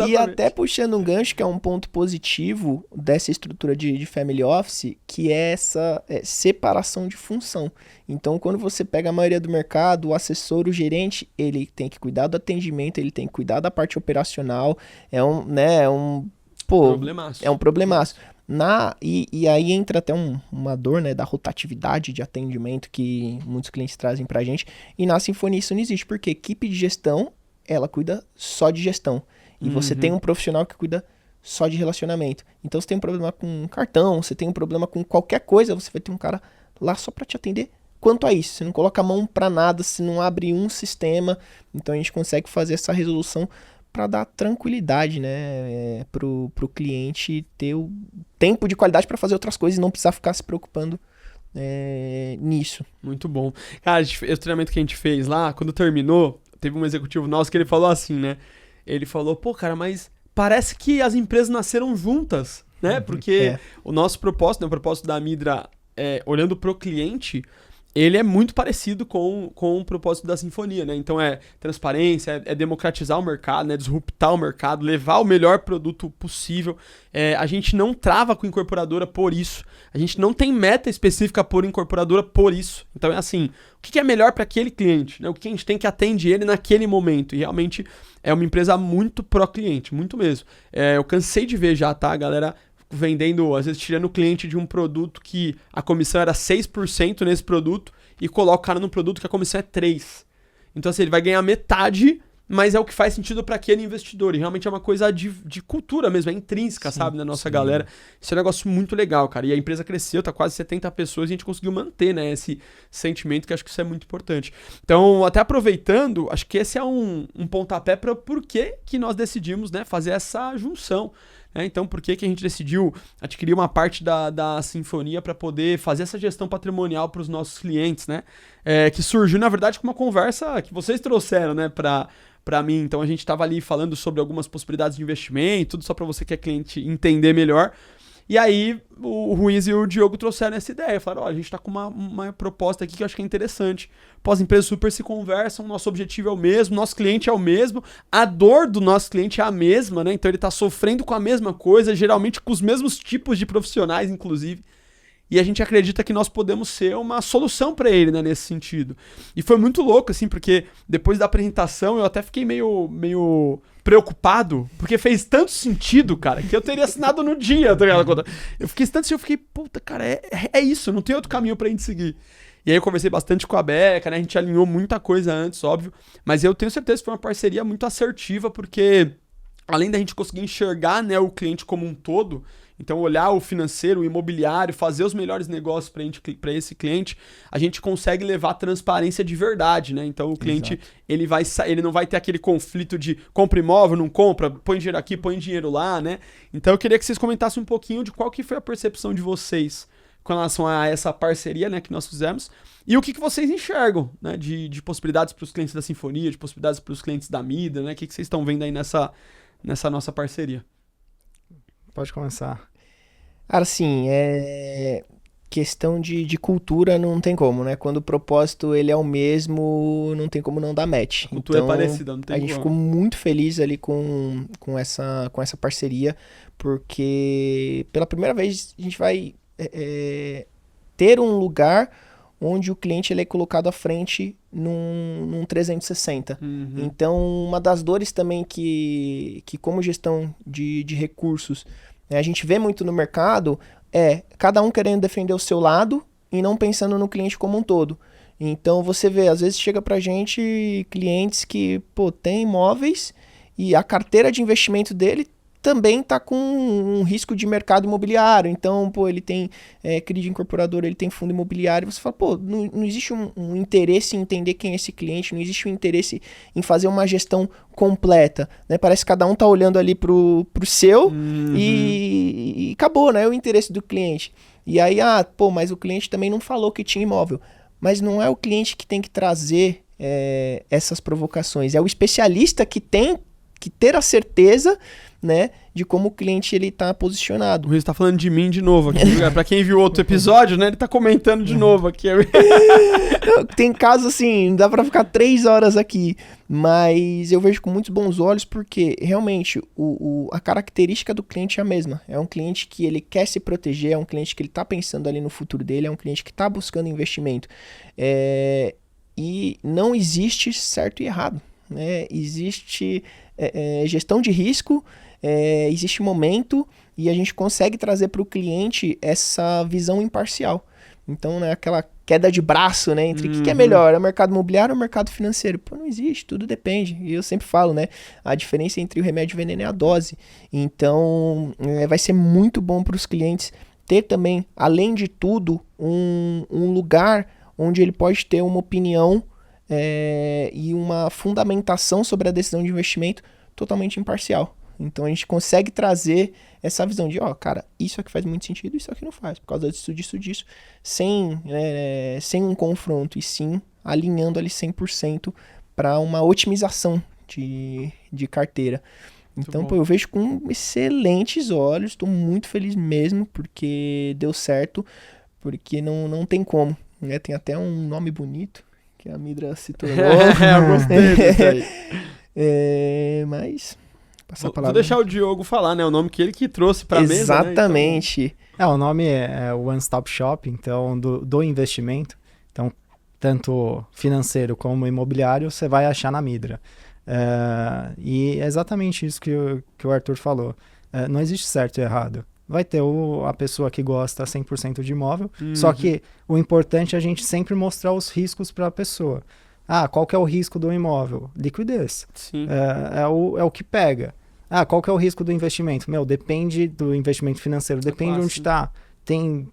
E até puxando um gancho, que é um ponto positivo dessa estrutura de family office, que é essa separação de função. Então, quando você pega a maioria do mercado, o assessor, o gerente, ele tem que cuidar do atendimento, ele tem que cuidar da parte operacional, é um problemaço. E aí entra até uma dor, né, da rotatividade de atendimento que muitos clientes trazem pra gente. E na Sinfonia isso não existe, porque a equipe de gestão, ela cuida só de gestão. E você tem um profissional que cuida só de relacionamento. Então você tem um problema com cartão, você tem um problema com qualquer coisa, você vai ter um cara lá só pra te atender. Quanto a isso, você não coloca a mão pra nada, você não abre um sistema. Então a gente consegue fazer essa resolução para dar tranquilidade, né, pro cliente ter o tempo de qualidade para fazer outras coisas e não precisar ficar se preocupando nisso. Muito bom. Cara, esse treinamento que a gente fez lá, quando terminou, teve um executivo nosso que ele falou assim, né, ele falou, pô, cara, mas parece que as empresas nasceram juntas, né, porque o nosso propósito, né, o propósito da Midra, olhando pro cliente, ele é muito parecido com o propósito da Sinfonia, né? Então é transparência, é democratizar o mercado, né? Disruptar o mercado, levar o melhor produto possível. A gente não trava com incorporadora por isso. A gente não tem meta específica por incorporadora por isso. Então é assim, o que é melhor para aquele cliente, né? O que a gente tem que atende ele naquele momento. E realmente é uma empresa muito pró-cliente, muito mesmo. Eu cansei de ver já, tá, galera? Vendendo, às vezes tirando o cliente de um produto que a comissão era 6% nesse produto e coloca o cara num produto que a comissão é 3%. Então assim, ele vai ganhar metade mas é o que faz sentido para aquele investidor. E realmente é uma coisa de cultura mesmo, é intrínseca, sabe, na nossa galera. Isso é um negócio muito legal, cara. E a empresa cresceu, tá quase 70 pessoas e a gente conseguiu manter, né, esse sentimento, que acho que isso é muito importante. Então, até aproveitando, acho que esse é um pontapé para por que nós decidimos, né, fazer essa junção. Então, por que a gente decidiu adquirir uma parte da Sinfonia para poder fazer essa gestão patrimonial para os nossos clientes, né? Que surgiu, na verdade, com uma conversa que vocês trouxeram, né, para mim. Então, a gente estava ali falando sobre algumas possibilidades de investimento, tudo só para você que é cliente entender melhor. E aí, o Ruiz e o Diogo trouxeram essa ideia. Falaram, a gente tá com uma proposta aqui que eu acho que é interessante. Pô, as empresas super se conversam, nosso objetivo é o mesmo, nosso cliente é o mesmo, a dor do nosso cliente é a mesma, né? Então ele tá sofrendo com a mesma coisa, geralmente com os mesmos tipos de profissionais, inclusive. E a gente acredita que nós podemos ser uma solução para ele, né, nesse sentido. E foi muito louco, assim, porque depois da apresentação eu até fiquei meio preocupado, porque fez tanto sentido, cara, que eu teria assinado no dia, tá ligado? Eu fiquei tanto assim, eu fiquei, puta, cara, é isso, não tem outro caminho pra gente seguir. E aí eu conversei bastante com a Beca, né, a gente alinhou muita coisa antes, óbvio, mas eu tenho certeza que foi uma parceria muito assertiva, porque além da gente conseguir enxergar, né, o cliente como um todo, então olhar o financeiro, o imobiliário, fazer os melhores negócios para esse cliente, a gente consegue levar transparência de verdade, né? Então o cliente, ele não vai ter aquele conflito de compra imóvel, não compra, põe dinheiro aqui, põe dinheiro lá, né? Então eu queria que vocês comentassem um pouquinho de qual que foi a percepção de vocês com relação a essa parceria, né, que nós fizemos, e o que vocês enxergam, né, de possibilidades para os clientes da Sinfonia, de possibilidades para os clientes da Midra, né? O que vocês estão vendo aí nessa nossa parceria? Pode começar. Cara, assim, questão de cultura não tem como, né? Quando o propósito ele é o mesmo, não tem como não dar match. A cultura então, é parecida, não tem a como. gente ficou muito feliz ali com essa parceria, porque pela primeira vez a gente vai ter um lugar onde o cliente ele é colocado à frente num 360. Uhum. Então, uma das dores também que como gestão de recursos, a gente vê muito no mercado cada um querendo defender o seu lado e não pensando no cliente como um todo. Então, você vê, às vezes chega pra gente clientes que, tem imóveis e a carteira de investimento dele também está com um risco de mercado imobiliário. Então, ele tem crédito incorporador, ele tem fundo imobiliário. Você fala, não existe um interesse em entender quem é esse cliente, não existe um interesse em fazer uma gestão completa, né? Parece que cada um tá olhando ali pro seu e acabou, né? O interesse do cliente. E aí, mas o cliente também não falou que tinha imóvel. Mas não é o cliente que tem que trazer essas provocações. É o especialista que tem que ter a certeza, né, de como o cliente ele tá posicionado. O Ruiz tá falando de mim de novo aqui. Pra quem viu outro episódio, né, ele tá comentando de novo aqui. Tem casos assim, não dá pra ficar 3 horas aqui, mas eu vejo com muitos bons olhos porque realmente a característica do cliente é a mesma. É um cliente que ele quer se proteger, é um cliente que ele tá pensando ali no futuro dele, é um cliente que tá buscando investimento. E não existe certo e errado, né? Existe gestão de risco, existe momento e a gente consegue trazer para o cliente essa visão imparcial. Então, né, aquela queda de braço, né, entre o que é melhor, é o mercado imobiliário ou o mercado financeiro? Não existe, tudo depende. E eu sempre falo, né, a diferença entre o remédio e o veneno é a dose. Então, vai ser muito bom para os clientes ter também, além de tudo, um lugar onde ele pode ter uma opinião e uma fundamentação sobre a decisão de investimento totalmente imparcial. Então a gente consegue trazer essa visão de, cara, isso aqui faz muito sentido, isso aqui não faz, por causa disso, sem um confronto, e sim alinhando ali 100% para uma otimização de carteira. Então, eu vejo com excelentes olhos, estou muito feliz mesmo, porque deu certo, porque não tem como, né? Tem até um nome bonito, que a Midra se tornou. Eu gostei disso aí. Mas, passar a Vou palavra. deixar o Diogo falar, né? O nome que ele que trouxe pra mesa, né? Exatamente. O nome é One Stop Shop, então, do investimento. Então, tanto financeiro como imobiliário, você vai achar na Midra. E é exatamente isso que o Arthur falou. Não existe certo e errado. Vai ter a pessoa que gosta 100% de imóvel, só que o importante é a gente sempre mostrar os riscos para a pessoa. Qual que é o risco do imóvel? Liquidez. Sim. É o que pega. Qual que é o risco do investimento? Depende do investimento financeiro, depende de onde está. Tem,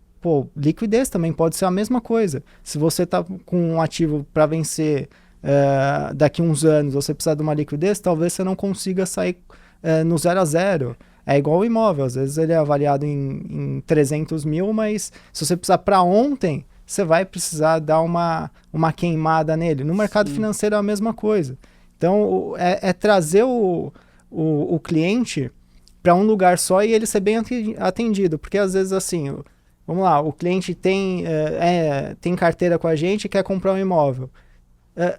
liquidez também pode ser a mesma coisa. Se você está com um ativo para vencer daqui a uns anos, você precisa de uma liquidez, talvez você não consiga sair no 0 a 0. É igual o imóvel, às vezes ele é avaliado em 300 mil, mas se você precisar para ontem, você vai precisar dar uma queimada nele. No mercado financeiro é a mesma coisa. Então, é trazer o cliente para um lugar só e ele ser bem atendido. Porque às vezes assim, vamos lá, o cliente tem carteira com a gente e quer comprar um imóvel.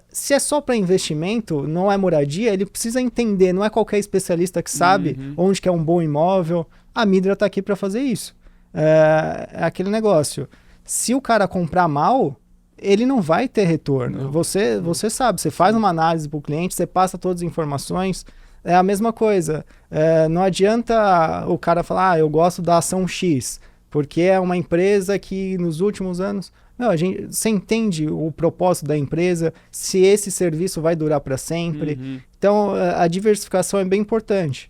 Se é só para investimento, não é moradia, ele precisa entender, não é qualquer especialista que sabe onde que é um bom imóvel. A Midra está aqui para fazer isso. É aquele negócio. Se o cara comprar mal, ele não vai ter retorno. Você sabe, você faz uma análise para o cliente, você passa todas as informações. É a mesma coisa. Não adianta o cara falar, eu gosto da ação X, porque é uma empresa que nos últimos anos... você entende o propósito da empresa, se esse serviço vai durar para sempre. Então, a diversificação é bem importante,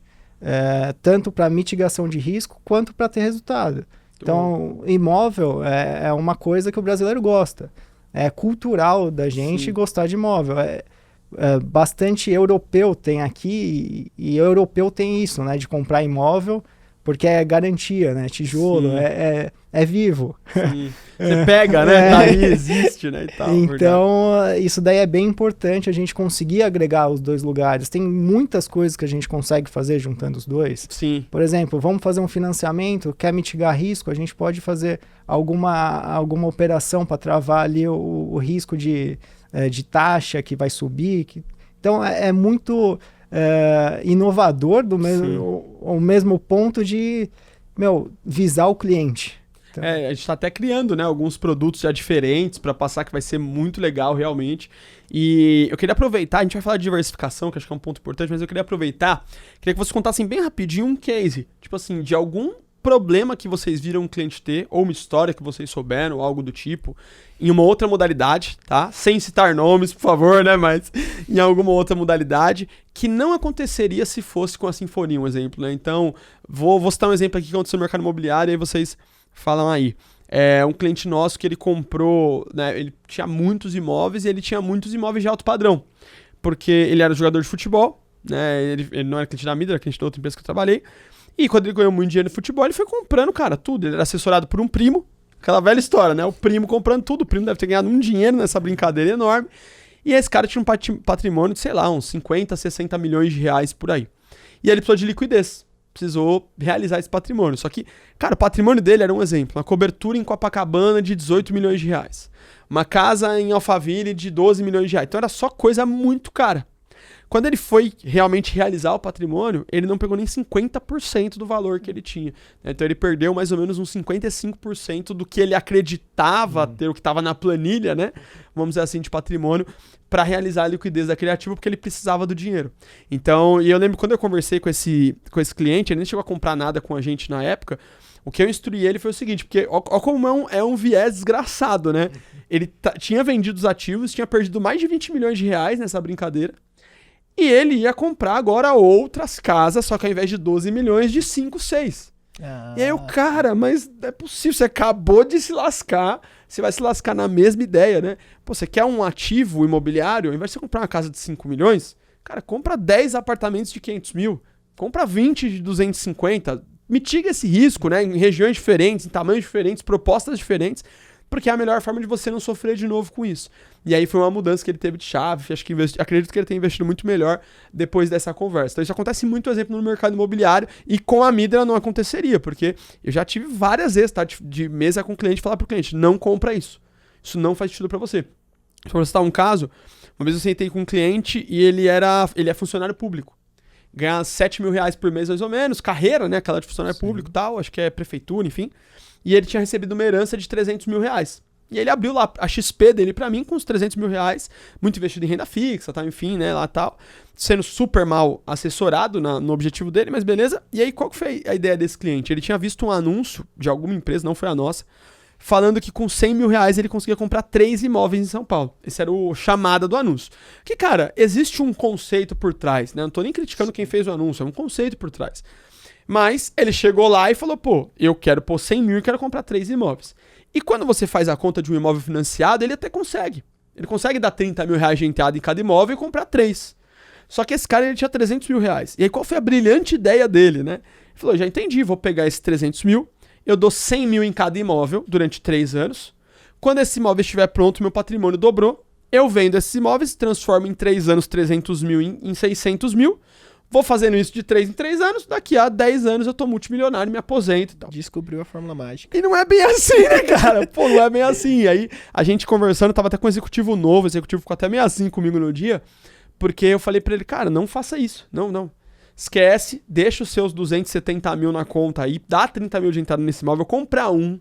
tanto para mitigação de risco, quanto para ter resultado. Então, imóvel é uma coisa que o brasileiro gosta. É cultural da gente gostar de imóvel. Bastante europeu tem aqui, e europeu tem isso, né, de comprar imóvel, porque é garantia, né, tijolo, é vivo. Sim. Você pega, né, tá aí, existe, né, e tal. Então, isso daí é bem importante, a gente conseguir agregar os dois lugares. Tem muitas coisas que a gente consegue fazer juntando os dois. Sim. Por exemplo, vamos fazer um financiamento, quer mitigar risco, a gente pode fazer alguma operação para travar ali o risco de taxa que vai subir. Então, é muito inovador o mesmo ponto de visar o cliente. Então. A gente está até criando, né, alguns produtos já diferentes para passar, que vai ser muito legal realmente. E eu queria aproveitar, a gente vai falar de diversificação, que acho que é um ponto importante, mas eu queria aproveitar, queria que vocês contassem bem rapidinho um case, tipo assim, de algum problema que vocês viram um cliente ter, ou uma história que vocês souberam, ou algo do tipo, em uma outra modalidade, tá? Sem citar nomes, por favor, né? Mas em alguma outra modalidade, que não aconteceria se fosse com a Sinfonia, um exemplo, né? Então, vou citar um exemplo aqui que aconteceu no mercado imobiliário, e aí vocês falam aí. É um cliente nosso que ele comprou, né? Ele tinha muitos imóveis, e ele tinha muitos imóveis de alto padrão, porque ele era jogador de futebol, né? Ele não era cliente da Midra, era cliente da outra empresa que eu trabalhei. E quando ele ganhou muito dinheiro no futebol, ele foi comprando, cara, tudo. Ele era assessorado por um primo, aquela velha história, né? O primo comprando tudo, o primo deve ter ganhado um dinheiro nessa brincadeira enorme. E esse cara tinha um patrimônio de, sei lá, uns 50, 60 milhões de reais por aí. E aí ele precisou de liquidez, precisou realizar esse patrimônio. Só que, cara, o patrimônio dele era um exemplo, uma cobertura em Copacabana de 18 milhões de reais. Uma casa em Alphaville de 12 milhões de reais. Então era só coisa muito cara. Quando ele foi realmente realizar o patrimônio, ele não pegou nem 50% do valor que ele tinha. Então ele perdeu mais ou menos uns 55% do que ele acreditava ter, o que estava na planilha, né? Vamos dizer assim, de patrimônio, para realizar a liquidez daquele ativo, porque ele precisava do dinheiro. Então, e eu lembro quando eu conversei com esse cliente, ele nem chegou a comprar nada com a gente na época. O que eu instruí ele foi o seguinte, porque ó como é um viés desgraçado, né? Ele tinha vendido os ativos, tinha perdido mais de 20 milhões de reais nessa brincadeira. E ele ia comprar agora outras casas, só que ao invés de 12 milhões, de 5, 6. E aí o cara, mas é possível, você acabou de se lascar, você vai se lascar na mesma ideia, né? Pô, você quer um ativo imobiliário, ao invés de você comprar uma casa de 5 milhões, cara, compra 10 apartamentos de 500 mil, compra 20 de 250, mitiga esse risco, né? Em regiões diferentes, em tamanhos diferentes, propostas diferentes, porque é a melhor forma de você não sofrer de novo com isso. E aí foi uma mudança que ele teve de chave, acho que acredito que ele tenha investido muito melhor depois dessa conversa. Então isso acontece muito, exemplo, no mercado imobiliário, e com a Midra não aconteceria, porque eu já tive várias vezes, tá, de mesa com o cliente, falar pro cliente, não compra isso. Isso não faz sentido para você. Vou citar um caso, uma vez eu sentei com um cliente e ele é funcionário público. Ganha 7 mil reais por mês mais ou menos, carreira, né, aquela de funcionário público e tal, acho que é prefeitura, enfim. E ele tinha recebido uma herança de 300 mil reais. E ele abriu lá a XP dele pra mim com os 300 mil reais, muito investido em renda fixa, tá, enfim, né, lá tal, sendo super mal assessorado no objetivo dele, mas beleza. E aí, qual que foi a ideia desse cliente? Ele tinha visto um anúncio de alguma empresa, não foi a nossa, falando que com 100 mil reais ele conseguia comprar 3 imóveis em São Paulo. Esse era o chamada do anúncio. Que, cara, existe um conceito por trás, né? Não tô nem criticando quem fez o anúncio, é um conceito por trás. Mas ele chegou lá e falou, pô, eu quero pôr 100 mil e quero comprar 3 imóveis. E quando você faz a conta de um imóvel financiado, ele até consegue. Ele consegue dar 30 mil reais de entrada em cada imóvel e comprar 3. Só que esse cara, ele tinha 300 mil reais. E aí qual foi a brilhante ideia dele, né? Ele falou, já entendi, vou pegar esses 300 mil, eu dou 100 mil em cada imóvel durante 3 anos. Quando esse imóvel estiver pronto, meu patrimônio dobrou. Eu vendo esses imóveis, transformo em 3 anos 300 mil em 600 mil. Vou fazendo isso de 3 em 3 anos. Daqui a 10 anos eu tô multimilionário, me aposento e tal. Descobriu a fórmula mágica. E não é bem assim, né, cara? Pô, não é bem assim. Aí a gente conversando, tava até com um executivo novo, o executivo ficou até meio assim comigo no dia. Porque eu falei pra ele, cara, não faça isso. Não. Esquece, deixa os seus 270 mil na conta aí, dá 30 mil de entrada nesse imóvel, compra um,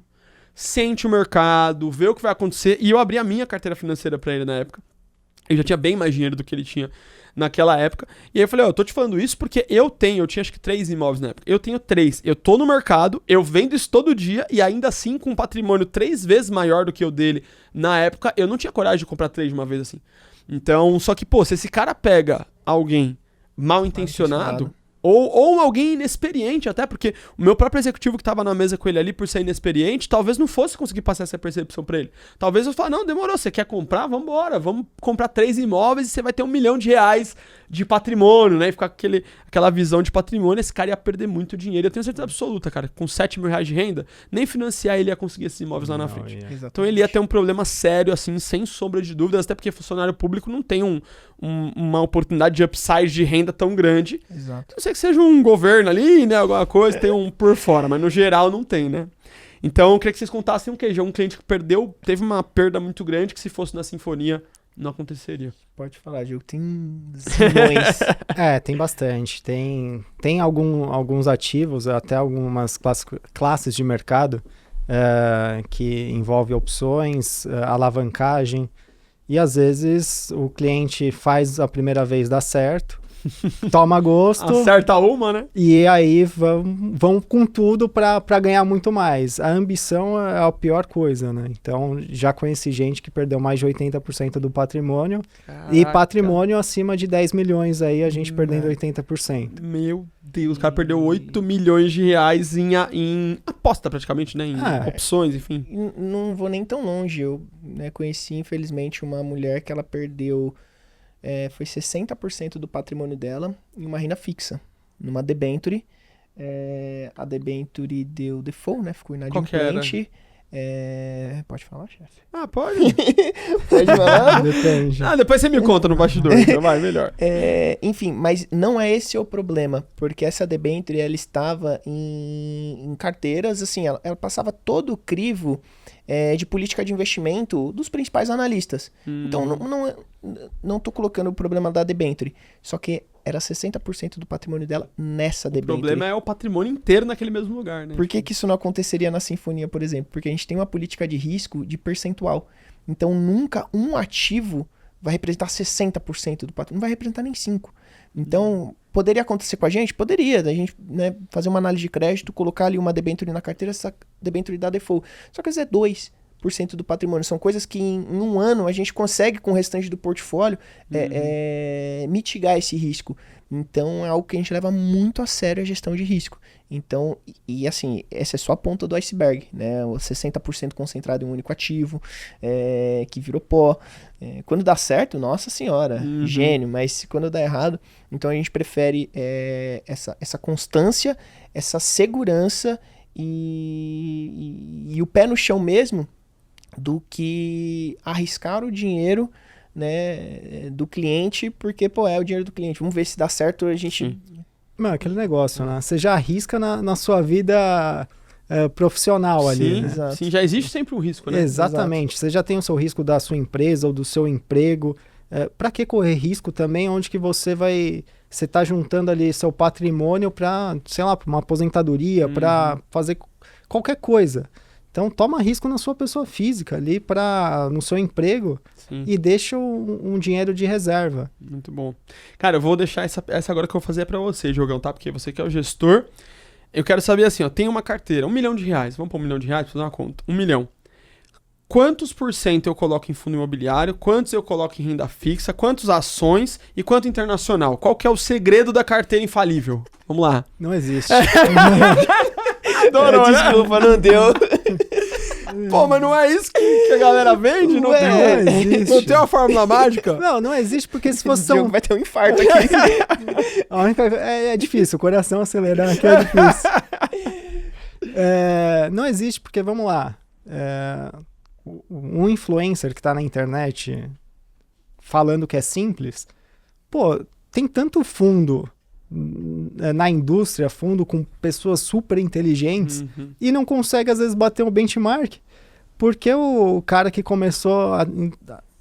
sente o mercado, vê o que vai acontecer. E eu abri a minha carteira financeira pra ele na época. Eu já tinha bem mais dinheiro do que ele tinha naquela época. E aí eu falei, ó, eu tô te falando isso porque eu tinha acho que 3 imóveis na época. Eu tenho 3. Eu tô no mercado, eu vendo isso todo dia e ainda assim com um patrimônio 3 vezes maior do que o dele na época, eu não tinha coragem de comprar 3 de uma vez assim. Então, só que, pô, se esse cara pega alguém mal intencionado, ou alguém inexperiente até, porque o meu próprio executivo que tava na mesa com ele ali, por ser inexperiente, talvez não fosse conseguir passar essa percepção pra ele. Talvez eu fale, não, demorou, você quer comprar? Vambora, vamos comprar 3 imóveis e você vai ter R$1 milhão de patrimônio, né? E ficar com aquela visão de patrimônio, esse cara ia perder muito dinheiro. Eu tenho certeza absoluta, cara, com 7 mil reais de renda, nem financiar ele ia conseguir esses imóveis lá na frente. Então ele ia ter um problema sério, assim, sem sombra de dúvidas, até porque funcionário público não tem uma oportunidade de upside de renda tão grande. Exato. Não sei que seja um governo ali, né, alguma coisa, tem um por fora, mas no geral não tem, né? Então eu queria que vocês contassem um cliente que teve uma perda muito grande, que se fosse na Sinfonia não aconteceria. Pode falar, Gil, tem milhões. Tem bastante. Tem alguns ativos, até algumas classes de mercado que envolve opções, alavancagem, e às vezes o cliente faz a primeira vez dar certo, toma gosto. Acerta uma, né? E aí vão com tudo para ganhar muito mais. A ambição é a pior coisa, né? Então, já conheci gente que perdeu mais de 80% do patrimônio. Caraca. E patrimônio acima de 10 milhões aí, a gente perdendo 80%. Meu Deus, o cara perdeu 8 milhões de reais em aposta praticamente, né? Em opções, enfim. Não vou nem tão longe. Eu conheci, infelizmente, uma mulher que ela perdeu... foi 60% do patrimônio dela em uma renda fixa, numa debenture. A debenture deu default, né? Ficou inadimplente. Pode falar, chefe? Ah, pode. Pode falar? Depende. Depois você me conta no bastidor, então vai, melhor. Enfim, mas não é esse o problema, porque essa debenture, ela estava em carteiras, assim, ela passava todo o crivo de política de investimento dos principais analistas. Então, não tô colocando o problema da debenture, só que era 60% do patrimônio dela nessa debenture. O problema é o patrimônio inteiro naquele mesmo lugar, né? Por que isso não aconteceria na Sinfonia, por exemplo? Porque a gente tem uma política de risco de percentual. Então, nunca um ativo vai representar 60% do patrimônio, não vai representar nem 5%. Então, poderia acontecer com a gente? Poderia, da gente fazer uma análise de crédito, colocar ali uma debenture na carteira, essa debenture dá default. Só que às vezes é 2% do patrimônio. São coisas que em um ano a gente consegue, com o restante do portfólio, mitigar esse risco. Então, é algo que a gente leva muito a sério, a gestão de risco. Então, e assim, essa é só a ponta do iceberg, né? O 60% concentrado em um único ativo, que virou pó. Quando dá certo, nossa senhora, gênio. Mas quando dá errado, então a gente prefere essa constância, essa segurança e o pé no chão mesmo, do que arriscar o dinheiro, né, do cliente, porque, é o dinheiro do cliente. Vamos ver se dá certo, a gente... Mano, aquele negócio, né? Você já arrisca na sua vida profissional ali, né? Sim, já existe sempre um risco, né? Exatamente. Você já tem o seu risco da sua empresa ou do seu emprego. Para que correr risco também onde que você tá juntando ali seu patrimônio para, sei lá, para uma aposentadoria, para fazer qualquer coisa. Então, toma risco na sua pessoa física ali, no seu emprego. Sim. E deixa um dinheiro de reserva. Muito bom. Cara, eu vou deixar essa agora que eu vou fazer pra você, Diogão, tá? Porque você que é o gestor, eu quero saber assim, ó, tem uma carteira, R$1 milhão. Vamos pôr R$1 milhão pra fazer uma conta. 1 milhão. quantos por cento eu coloco em fundo imobiliário, quantos eu coloco em renda fixa, quantos ações e quanto internacional. Qual que é o segredo da carteira infalível? Vamos lá. Não existe. Adorou, né? Desculpa, não deu. Pô, mas não é isso que a galera vende? Não, Ué, não existe. não tem uma fórmula mágica? Não existe, porque se fosse Esse jogo vai ter um infarto aqui. É difícil, o coração acelerar aqui é difícil. Não existe, porque, vamos lá, um influencer que tá na internet falando que é simples, pô, tem tanto fundo na indústria, fundo com pessoas super inteligentes, e não consegue, às vezes, bater um benchmark, porque o cara que começou a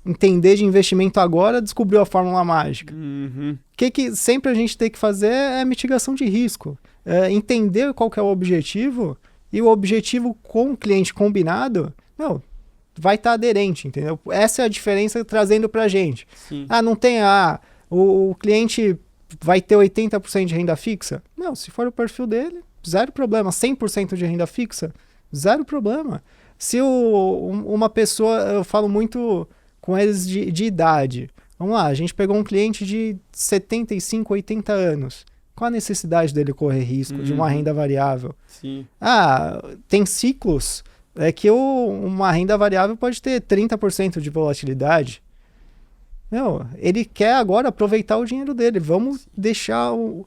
entender de investimento agora descobriu a fórmula mágica. O que sempre a gente tem que fazer é mitigação de risco. Entender qual que é o objetivo, e o objetivo com o cliente combinado, vai estar aderente, entendeu? Essa é a diferença trazendo pra gente. Sim. Não tem o cliente vai ter 80% de renda fixa? Não, se for o perfil dele, zero problema. 100% de renda fixa? Zero problema. Se uma pessoa, eu falo muito com eles de idade. Vamos lá, a gente pegou um cliente de 75, 80 anos. Qual a necessidade dele correr risco de uma renda variável? Sim. Tem ciclos que uma renda variável pode ter 30% de volatilidade. Ele quer agora aproveitar o dinheiro dele. Vamos deixar o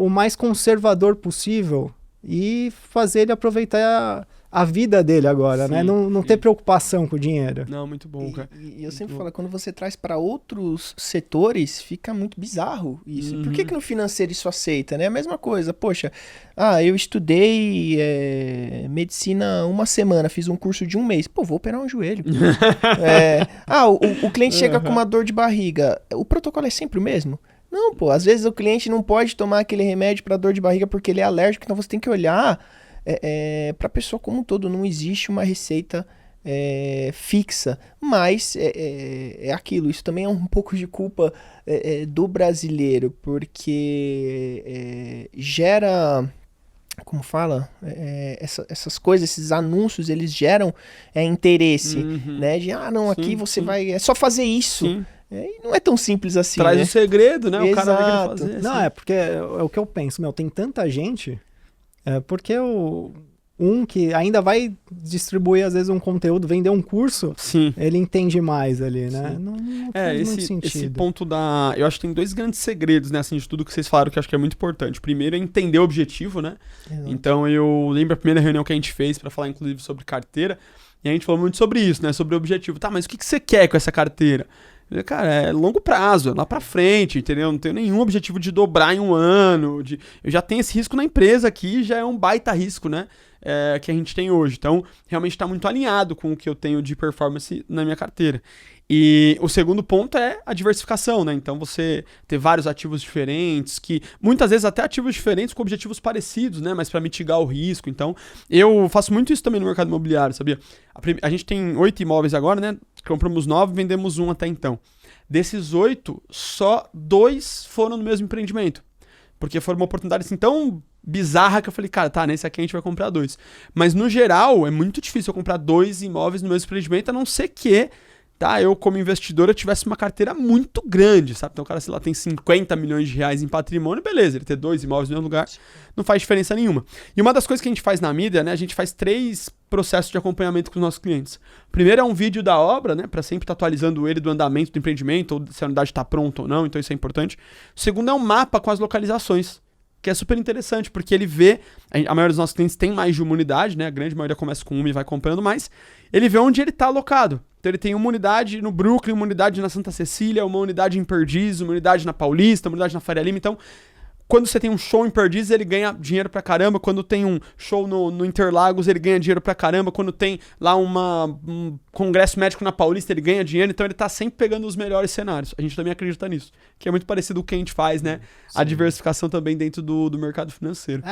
mais conservador possível e fazer ele aproveitar a vida dele agora, né? Não ter preocupação com o dinheiro. Não, muito bom, cara. E eu sempre falo, quando você traz para outros setores, fica muito bizarro isso. Por que no financeiro isso aceita, né? A mesma coisa, poxa, eu estudei medicina uma semana, fiz um curso de um mês. Pô, vou operar um joelho. O cliente chega com uma dor de barriga. O protocolo é sempre o mesmo? Não, pô, às vezes o cliente não pode tomar aquele remédio para dor de barriga porque ele é alérgico, então você tem que olhar para a pessoa como um todo. Não existe uma receita fixa, mas é aquilo, isso também é um pouco de culpa do brasileiro, porque gera, como fala, essas coisas, esses anúncios, eles geram interesse, né, de não, aqui você vai, é só fazer isso. Sim. E não é tão simples assim, Traz né? o segredo, né? O cara vai querer Exato. fazer. Não, assim. porque é o que eu penso, tem tanta gente, porque um que ainda vai distribuir, às vezes, um conteúdo, vender um curso, Sim. ele entende mais ali, né? Sim. Não faz muito Esse sentido. ponto eu acho que tem dois grandes segredos, né, assim, de tudo que vocês falaram, que eu acho que é muito importante. Primeiro é entender o objetivo, né? Exato. Então, eu lembro a primeira reunião que a gente fez pra falar, inclusive, sobre carteira, e a gente falou muito sobre isso, né, sobre o objetivo. Tá, mas o que você quer com essa carteira? Eu falei, cara, é longo prazo, é lá pra frente, entendeu? Não tenho nenhum objetivo de dobrar em um ano, eu já tenho esse risco na empresa aqui, já é um baita risco, né? Que a gente tem hoje. Então, realmente está muito alinhado com o que eu tenho de performance na minha carteira. E o segundo ponto é a diversificação, né? Então, você ter vários ativos diferentes, que muitas vezes até ativos diferentes com objetivos parecidos, né? Mas para mitigar o risco. Então, eu faço muito isso também no mercado imobiliário, sabia? A gente tem 8 imóveis agora, né? Compramos 9, vendemos 1 até então. Desses 8, só 2 foram no mesmo empreendimento. Porque foi uma oportunidade assim tão bizarra que eu falei, cara, tá, nesse aqui a gente vai comprar 2. Mas no geral, é muito difícil eu comprar 2 imóveis no mesmo empreendimento, a não ser que, tá, eu como investidor, eu tivesse uma carteira muito grande, sabe? Então o cara, sei lá, tem 50 milhões de reais em patrimônio, beleza, ele ter 2 imóveis no mesmo lugar, não faz diferença nenhuma. E uma das coisas que a gente faz na mídia, né, a gente faz 3 processos de acompanhamento com os nossos clientes. Primeiro é um vídeo da obra, né, para sempre estar atualizando ele do andamento do empreendimento, ou se a unidade está pronta ou não, então isso é importante. O segundo é um mapa com as localizações, que é super interessante, porque ele vê, a maioria dos nossos clientes tem mais de uma unidade, né, a grande maioria começa com uma e vai comprando mais, ele vê onde ele está alocado. Então ele tem uma unidade no Brooklyn, uma unidade na Santa Cecília, uma unidade em Perdizes, uma unidade na Paulista, uma unidade na Faria Lima. Então, quando você tem um show em Perdizes, ele ganha dinheiro pra caramba. Quando tem um show no Interlagos, ele ganha dinheiro pra caramba. Quando tem lá um congresso médico na Paulista, ele ganha dinheiro. Então ele tá sempre pegando os melhores cenários. A gente também acredita nisso, que é muito parecido com o que a gente faz, né? Sim. A diversificação também dentro do mercado financeiro.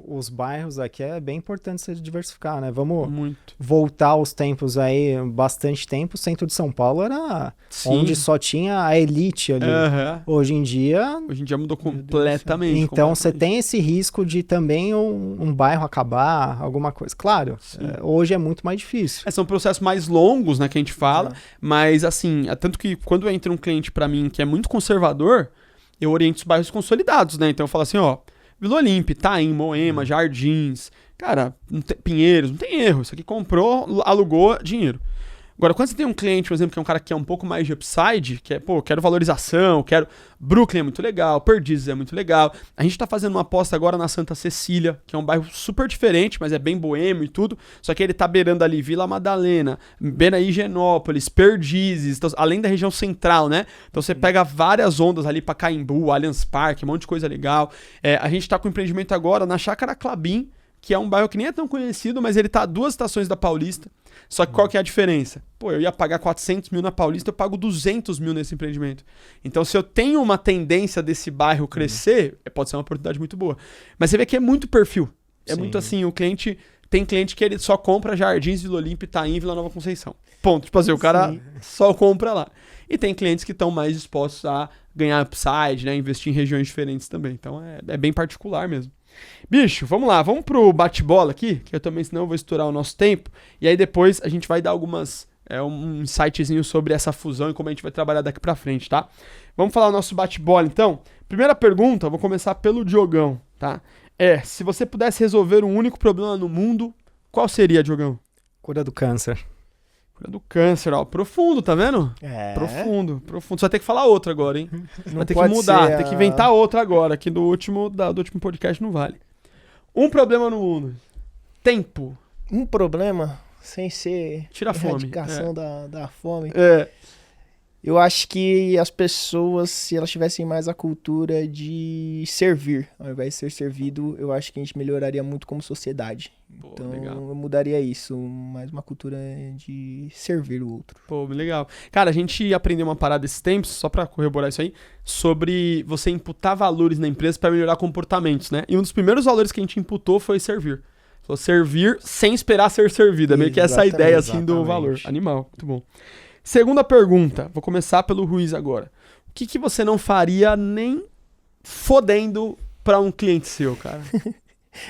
Os bairros aqui é bem importante se diversificar, né? Vamos Muito. voltar aos tempos aí, bastante tempo. O centro de São Paulo era Sim. onde só tinha a elite ali. Aham. Hoje em dia, Hoje em dia mudou completamente. Completamente. Então você tem esse risco de também um bairro acabar, alguma coisa. Claro, hoje é muito mais difícil. São processos mais longos, né, que a gente fala, mas assim, tanto que quando entra um cliente pra mim que é muito conservador, eu oriento os bairros consolidados, né? Então eu falo assim, ó, Vila Olímpia, Itaim, Moema, Jardins, cara, Pinheiros, não tem erro. Isso aqui comprou, alugou, dinheiro. Agora, quando você tem um cliente, por exemplo, que é um cara que é um pouco mais de upside, que é, pô, quero valorização, quero... Brooklyn é muito legal, Perdizes é muito legal. A gente tá fazendo uma aposta agora na Santa Cecília, que é um bairro super diferente, mas é bem boêmio e tudo. Só que ele tá beirando ali Vila Madalena, beira Higienópolis, Perdizes, então, além da região central, né? Então você pega várias ondas ali pra Caimbu, Allianz Parque, um monte de coisa legal. A gente tá com um empreendimento agora na Chácara Clabin, que é um bairro que nem é tão conhecido, mas ele tá a 2 estações da Paulista. Só que qual que é a diferença? Pô, eu ia pagar 400 mil na Paulista, eu pago 200 mil nesse empreendimento. Então, se eu tenho uma tendência desse bairro crescer, pode ser uma oportunidade muito boa. Mas você vê que é muito perfil. É muito assim, o cliente... Tem cliente que ele só compra Jardins, Vila Olímpia, Itaim, Vila Nova Conceição. Ponto. Tipo assim, o cara só compra lá. E tem clientes que estão mais dispostos a ganhar upside, né? Investir em regiões diferentes também. Então, é bem particular mesmo. Bicho, vamos lá, vamos pro bate-bola aqui, que eu também, senão eu vou estourar o nosso tempo, e aí depois a gente vai dar um insightzinho sobre essa fusão e como a gente vai trabalhar daqui pra frente, tá? Vamos falar o nosso bate-bola, então? Primeira pergunta, eu vou começar pelo Diogão, tá? Se você pudesse resolver um único problema no mundo, qual seria, Diogão? Cura do câncer. Cura do câncer, ó, profundo, tá vendo? Profundo. Você vai ter que falar outra agora, hein? Vai ter que mudar, tem que inventar outra agora, que do último podcast não vale. Um problema no mundo. Tempo. Um problema, sem ser Tira a fome. Erradicação da fome. Eu acho que as pessoas, se elas tivessem mais a cultura de servir, ao invés de ser servido, eu acho que a gente melhoraria muito como sociedade. Pô, então, legal. eu mudaria isso, mais uma cultura de servir o outro. Pô, legal. Cara, a gente aprendeu uma parada esses tempos, só pra corroborar isso aí, sobre você imputar valores na empresa pra melhorar comportamentos, né? E um dos primeiros valores que a gente imputou foi servir. Falou servir sem esperar ser servido. É meio que essa ideia, assim, do valor. Animal, muito bom. Segunda pergunta, vou começar pelo Ruiz agora. O que você não faria nem fodendo pra um cliente seu, cara?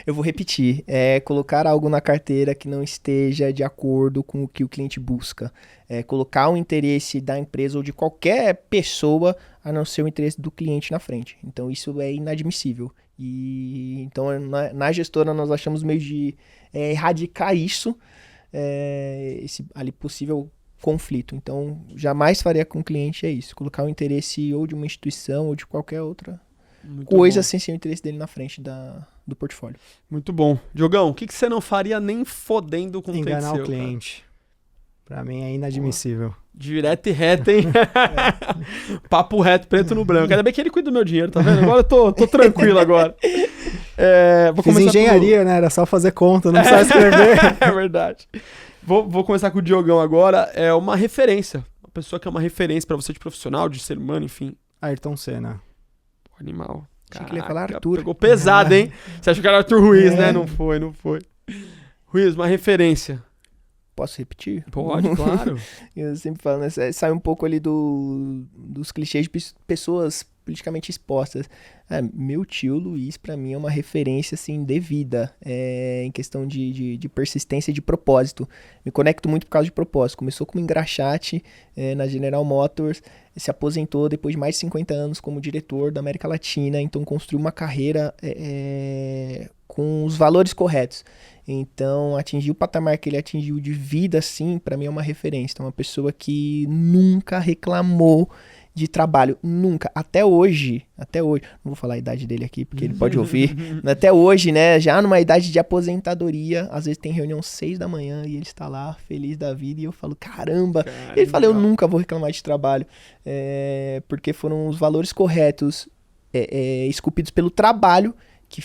Eu vou repetir, é colocar algo na carteira que não esteja de acordo com o que o cliente busca. É colocar o interesse da empresa ou de qualquer pessoa a não ser o interesse do cliente na frente. Então isso é inadmissível. E então na gestora nós achamos meio de erradicar isso, esse ali possível conflito. Então, jamais faria com o cliente isso. Colocar o interesse ou de uma instituição ou de qualquer outra coisa sem ser o interesse dele na frente do portfólio. Muito bom. Diogão, o que você não faria nem fodendo com o cliente Enganar seu? o cliente. Pra mim é inadmissível. Pô, direto e reto, hein? Papo reto, preto no branco. Ainda bem que ele cuida do meu dinheiro, tá vendo? Agora eu tô tranquilo agora. Fiz engenharia, né? Era só fazer conta, não precisava escrever. É verdade. Vou começar com o Diogão agora. É uma referência. Uma pessoa que é uma referência pra você de profissional, de ser humano, enfim. Ayrton Senna. Animal. Achei que ele ia falar Arthur. Pegou pesado, hein? Você achou que era Arthur Ruiz, né? Não foi. Ruiz, uma referência. Posso repetir? Pode, claro. Eu sempre falo, né? Sai um pouco ali dos clichês de pessoas politicamente expostas. Meu tio Luiz, pra mim, é uma referência, assim, de vida. Em questão de persistência e de propósito. Me conecto muito por causa de propósito. Começou como engraxate na General Motors, se aposentou depois de mais de 50 anos como diretor da América Latina, então construiu uma carreira com os valores corretos. Então, atingir o patamar que ele atingiu de vida, assim, pra mim é uma referência. Então, uma pessoa que nunca reclamou de trabalho, nunca, até hoje, não vou falar a idade dele aqui, porque ele pode ouvir, até hoje, né, já numa idade de aposentadoria, às vezes tem reunião 6 da manhã e ele está lá, feliz da vida, e eu falo, caramba, ele fala, eu nunca vou reclamar de trabalho, porque foram os valores corretos, esculpidos pelo trabalho, que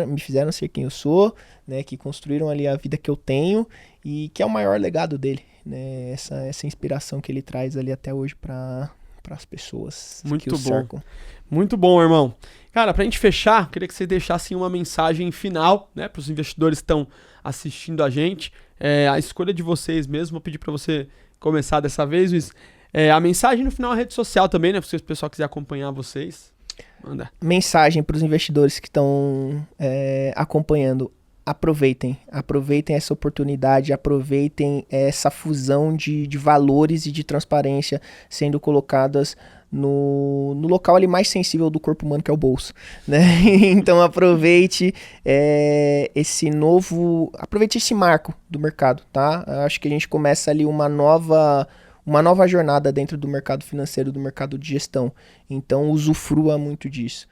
me fizeram ser quem eu sou, né, que construíram ali a vida que eu tenho, e que é o maior legado dele, né, essa inspiração que ele traz ali até hoje para as pessoas que o cercam. Muito bom, irmão. Cara, pra gente fechar, queria que você deixasse uma mensagem final, né, pros investidores que estão assistindo a gente. A escolha de vocês mesmo, vou pedir pra você começar dessa vez, Luiz. A mensagem no final é a rede social também, né, se o pessoal quiser acompanhar vocês. Manda. Mensagem para os investidores que estão acompanhando. Aproveitem essa oportunidade, aproveitem essa fusão de valores e de transparência sendo colocadas no local ali mais sensível do corpo humano, que é o bolso, né? Então aproveite aproveite esse marco do mercado, tá? Eu acho que a gente começa ali uma nova jornada dentro do mercado financeiro, do mercado de gestão. Então usufrua muito disso.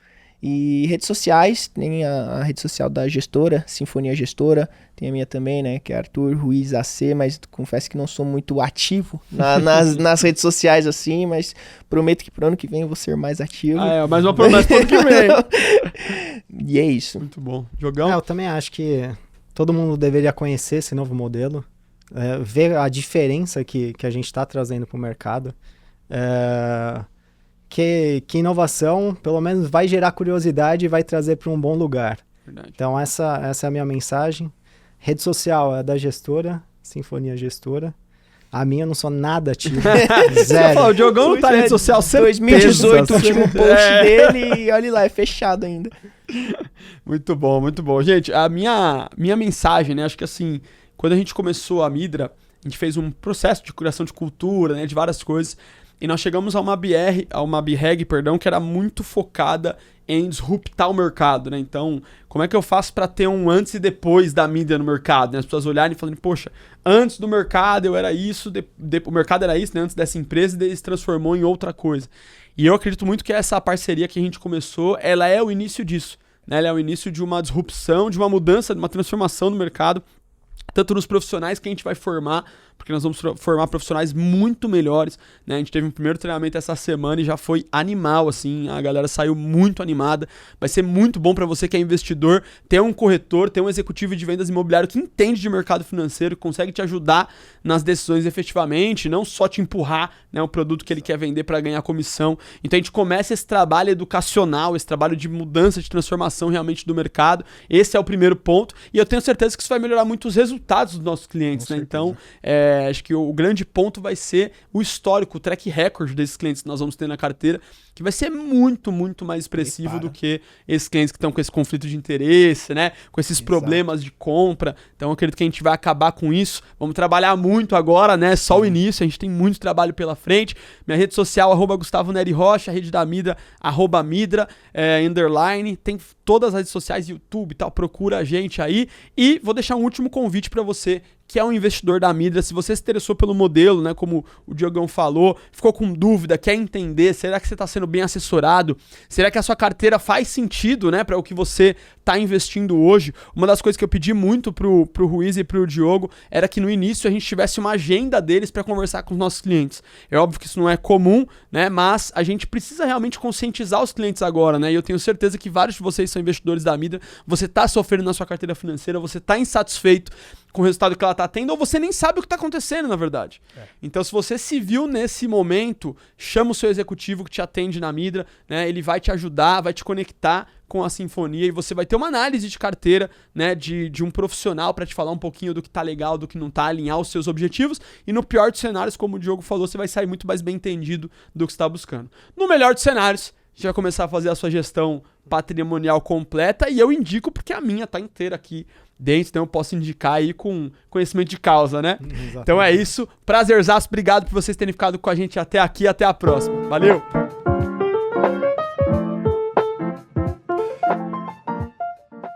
E redes sociais, tem a rede social da gestora, Sinfonia Gestora, tem a minha também, né, que é Arthur Ruiz AC, mas confesso que não sou muito ativo nas redes sociais assim, mas prometo que pro ano que vem eu vou ser mais ativo. Mais uma promessa pro ano que vem. E é isso. Muito bom. Jogão? Eu também acho que todo mundo deveria conhecer esse novo modelo, ver a diferença que a gente está trazendo para o mercado. Que inovação, pelo menos, vai gerar curiosidade e vai trazer para um bom lugar. Verdade. Então, essa é a minha mensagem. Rede social é da gestora, Sinfonia Gestora. A minha eu não sou nada ativo. Zero. O Diogão não tá na rede social, 2018, o último post dele, e olha lá, é fechado ainda. Muito bom, muito bom. Gente, a minha mensagem, né, acho que assim, quando a gente começou a Midra, a gente fez um processo de curação de cultura, né, de várias coisas, e nós chegamos a uma BREG, que era muito focada em disruptar o mercado, né? Então, como é que eu faço para ter um antes e depois da mídia no mercado? Né? As pessoas olharem e falarem, poxa, antes do mercado eu era isso, o mercado era isso, né? Antes dessa empresa, e ele se transformou em outra coisa. E eu acredito muito que essa parceria que a gente começou, ela é o início disso, né? Ela é o início de uma disrupção, de uma mudança, de uma transformação no mercado, tanto nos profissionais que a gente vai formar, porque nós vamos formar profissionais muito melhores, né? A gente teve um primeiro treinamento essa semana e já foi animal, assim, a galera saiu muito animada. Vai ser muito bom para você que é investidor, ter um corretor, ter um executivo de vendas imobiliário que entende de mercado financeiro, que consegue te ajudar nas decisões efetivamente, não só te empurrar, né, o produto que ele quer vender para ganhar comissão. Então a gente começa esse trabalho educacional, esse trabalho de mudança, de transformação realmente do mercado. Esse é o primeiro ponto e eu tenho certeza que isso vai melhorar muito os resultados dos nossos clientes, né? Então, acho que o grande ponto vai ser o histórico, o track record desses clientes que nós vamos ter na carteira, que vai ser muito, muito mais expressivo do que esses clientes que estão com esse conflito de interesse, né? Com esses problemas de compra. Então, eu acredito que a gente vai acabar com isso. Vamos trabalhar muito agora, né? Só o início, a gente tem muito trabalho pela frente. Minha rede social, @Gustavo Neri Rocha, a rede da Midra, @Midra, underline. Tem todas as redes sociais, YouTube e tal, procura a gente aí. E vou deixar um último convite para você que é um investidor da Midra. Se você se interessou pelo modelo, né, como o Diogão falou, ficou com dúvida, quer entender, será que você está sendo bem assessorado? Será que a sua carteira faz sentido, né, para o que você está investindo hoje? Uma das coisas que eu pedi muito pro Ruiz e pro Diogo era que no início a gente tivesse uma agenda deles para conversar com os nossos clientes. É óbvio que isso não é comum, né, mas a gente precisa realmente conscientizar os clientes agora, né, e eu tenho certeza que vários de vocês são investidores da Midra, você está sofrendo na sua carteira financeira, você está insatisfeito com o resultado que ela está tendo, ou você nem sabe o que está acontecendo, na verdade. Então, se você se viu nesse momento, chama o seu executivo que te atende na Midra, né? Ele vai te ajudar, vai te conectar com a Sinfonia e você vai ter uma análise de carteira, né, de um profissional para te falar um pouquinho do que tá legal, do que não tá, alinhar os seus objetivos, e no pior dos cenários, como o Diogo falou, você vai sair muito mais bem entendido do que você está buscando. No melhor dos cenários, a gente vai começar a fazer a sua gestão patrimonial completa, e eu indico porque a minha tá inteira aqui dentro, então eu posso indicar aí com conhecimento de causa, né? Exatamente. Então é isso, prazerzaço, obrigado por vocês terem ficado com a gente até aqui, até a próxima, valeu!